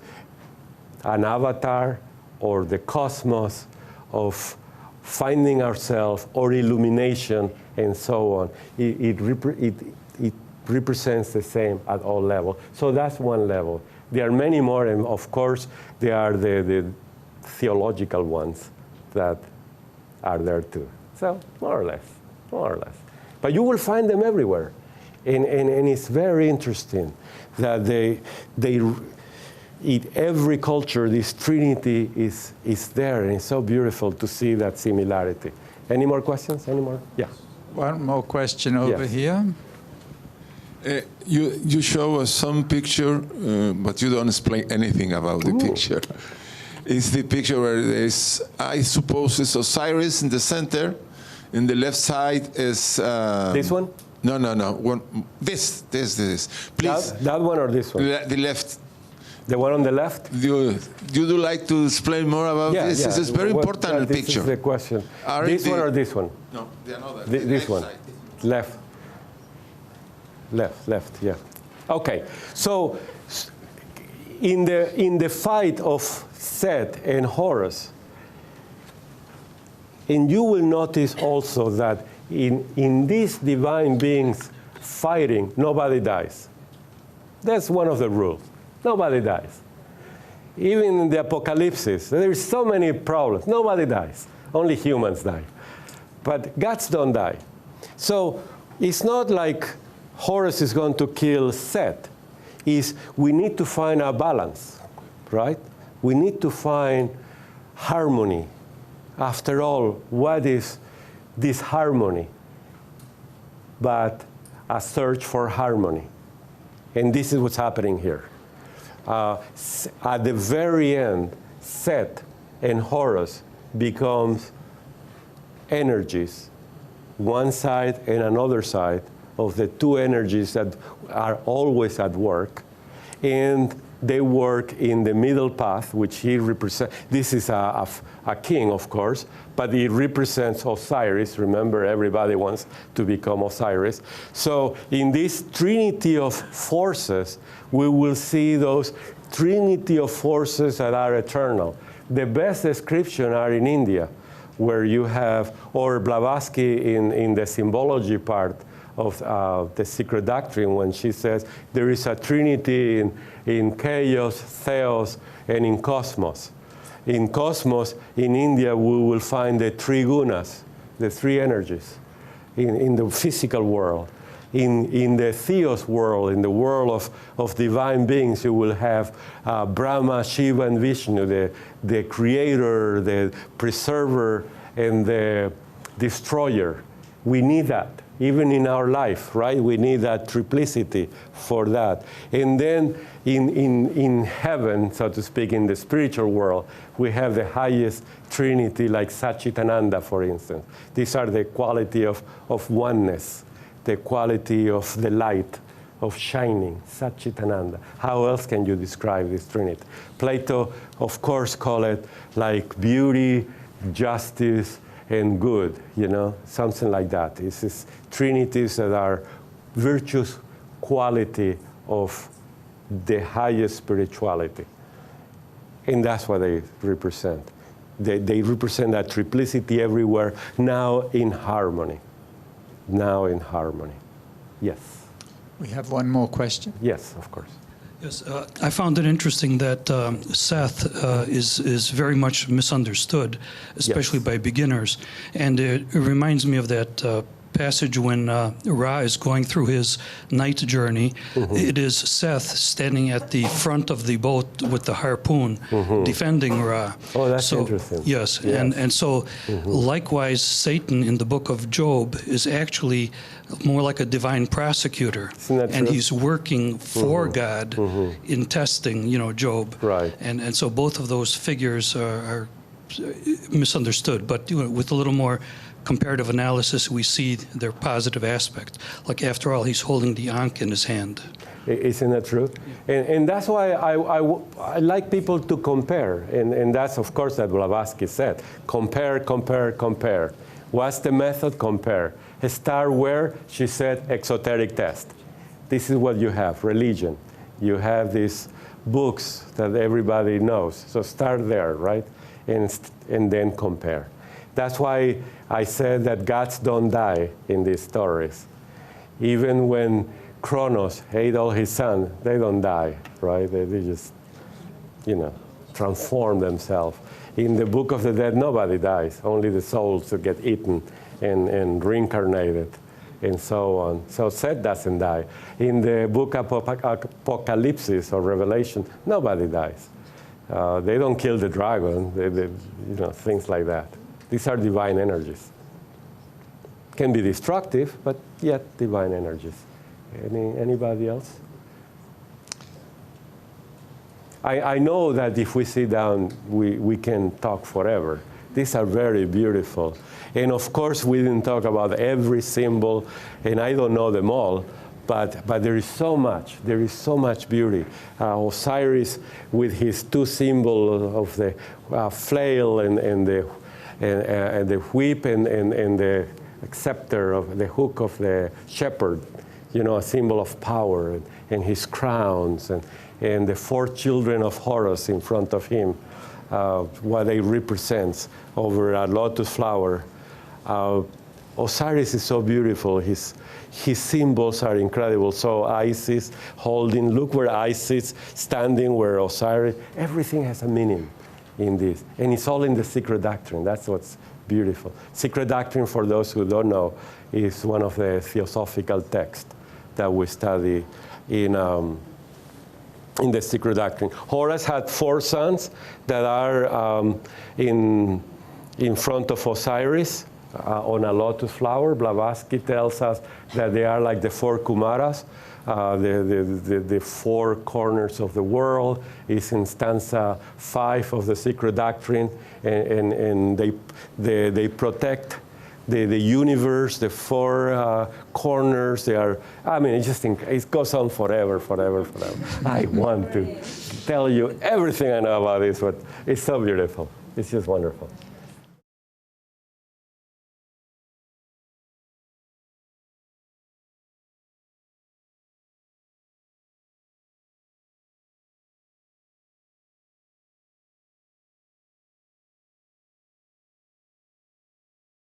an avatar or the cosmos of finding ourselves or illumination and so on. It represents the same at all levels. So that's one level. There are many more, and of course, there are the theological ones that are there too. So more or less. But you will find them everywhere. And it's very interesting that in every culture, this Trinity is there, and it's so beautiful to see that similarity. Any more questions? Any more? Yeah. One more question over here. You show us some picture, but you don't explain anything about the picture. It's the picture where there's, I suppose it's Osiris in the center. In the left side is... this one? No. This. Please. That one or this one? The left. The one on the left? You like to explain more about this? This is very important this picture. This is the question. This one or this one? No, the another. This one. Left. Left, yeah. Okay, so in the fight of Set and Horus, and you will notice also that in these divine beings fighting, nobody dies. That's one of the rules. Nobody dies. Even in the apocalypse, there is so many problems. Nobody dies. Only humans die. But gods don't die. So it's not like Horus is going to kill Set. We need to find a balance, right? We need to find harmony. After all, what is this harmony but a search for harmony? And this is what's happening here. At the very end, Set and Horus becomes energies, one side and another side of the two energies that are always at work, and they work in the middle path, which he represents. This is a king, of course, but he represents Osiris. Remember, everybody wants to become Osiris. So in this trinity of forces, we will see those trinity of forces that are eternal. The best description are in India, where you have, or Blavatsky in the symbology part of the secret doctrine, when she says there is a trinity in chaos, theos, and in cosmos. In cosmos, in India, we will find the three gunas, the three energies, in the physical world. In the theos world, in the world of divine beings, you will have Brahma, Shiva, and Vishnu, the creator, the preserver, and the destroyer. We need that. Even in our life, right? We need that triplicity for that. And then in heaven, so to speak, in the spiritual world, we have the highest trinity, like Satchitananda, for instance. These are the quality of oneness, the quality of the light, of shining, Satchitananda. How else can you describe this trinity? Plato, of course, called it like beauty, justice, and good, something like that. It's these trinities that are virtuous quality of the highest spirituality. And that's what they represent. They represent that triplicity everywhere, now in harmony. Now in harmony. Yes. We have one more question. Yes, of course. Yes, I found it interesting that Seth is very much misunderstood, especially by beginners. And it reminds me of that passage when Ra is going through his night journey. Mm-hmm. It is Seth standing at the front of the boat with the harpoon, defending Ra. Oh, that's interesting. Yes, and so likewise, Satan in the book of Job is actually more like a divine prosecutor. Isn't that true? And he's working for God in testing, Job. Right. And so both of those figures are misunderstood, but with a little more comparative analysis, we see their positive aspect. Like, after all, he's holding the Ankh in his hand. Isn't that true? Yeah. And that's why I like people to compare. And that's, of course, that Blavatsky said. Compare, compare, compare. What's the method? Compare. Start where? She said, exoteric test. This is what you have, religion. You have these books that everybody knows. So start there, right? And then compare. That's why I said that gods don't die in these stories. Even when Kronos ate all his sons, they don't die, right? They just, transform themselves. In the Book of the Dead, nobody dies. Only the souls get eaten and reincarnated and so on. So Set doesn't die. In the book of Apocalypse or Revelation, nobody dies. They don't kill the dragon, things like that. These are divine energies. Can be destructive, but yet divine energies. Anybody else? I know that if we sit down, we can talk forever. These are very beautiful. And of course, we didn't talk about every symbol, and I don't know them all, But there is so much beauty. Osiris with his two symbols of the flail and the whip and the scepter of the hook of the shepherd, a symbol of power, and his crowns, and the four children of Horus in front of him, what they represent over a lotus flower. Osiris is so beautiful. His symbols are incredible. So Isis holding, look where Isis standing, where Osiris, everything has a meaning in this. And it's all in the secret doctrine. That's what's beautiful. Secret doctrine, for those who don't know, is one of the theosophical texts that we study in the secret doctrine. Horus had 4 sons that are in front of Osiris on a lotus flower. Blavatsky tells us that they are like the 4 Kumaras. The 4 corners of the world is in stanza 5 of the secret doctrine, and they protect the universe, the 4 corners. They are, it goes on forever. I want to tell you everything I know about this, but it's so beautiful. It's just wonderful.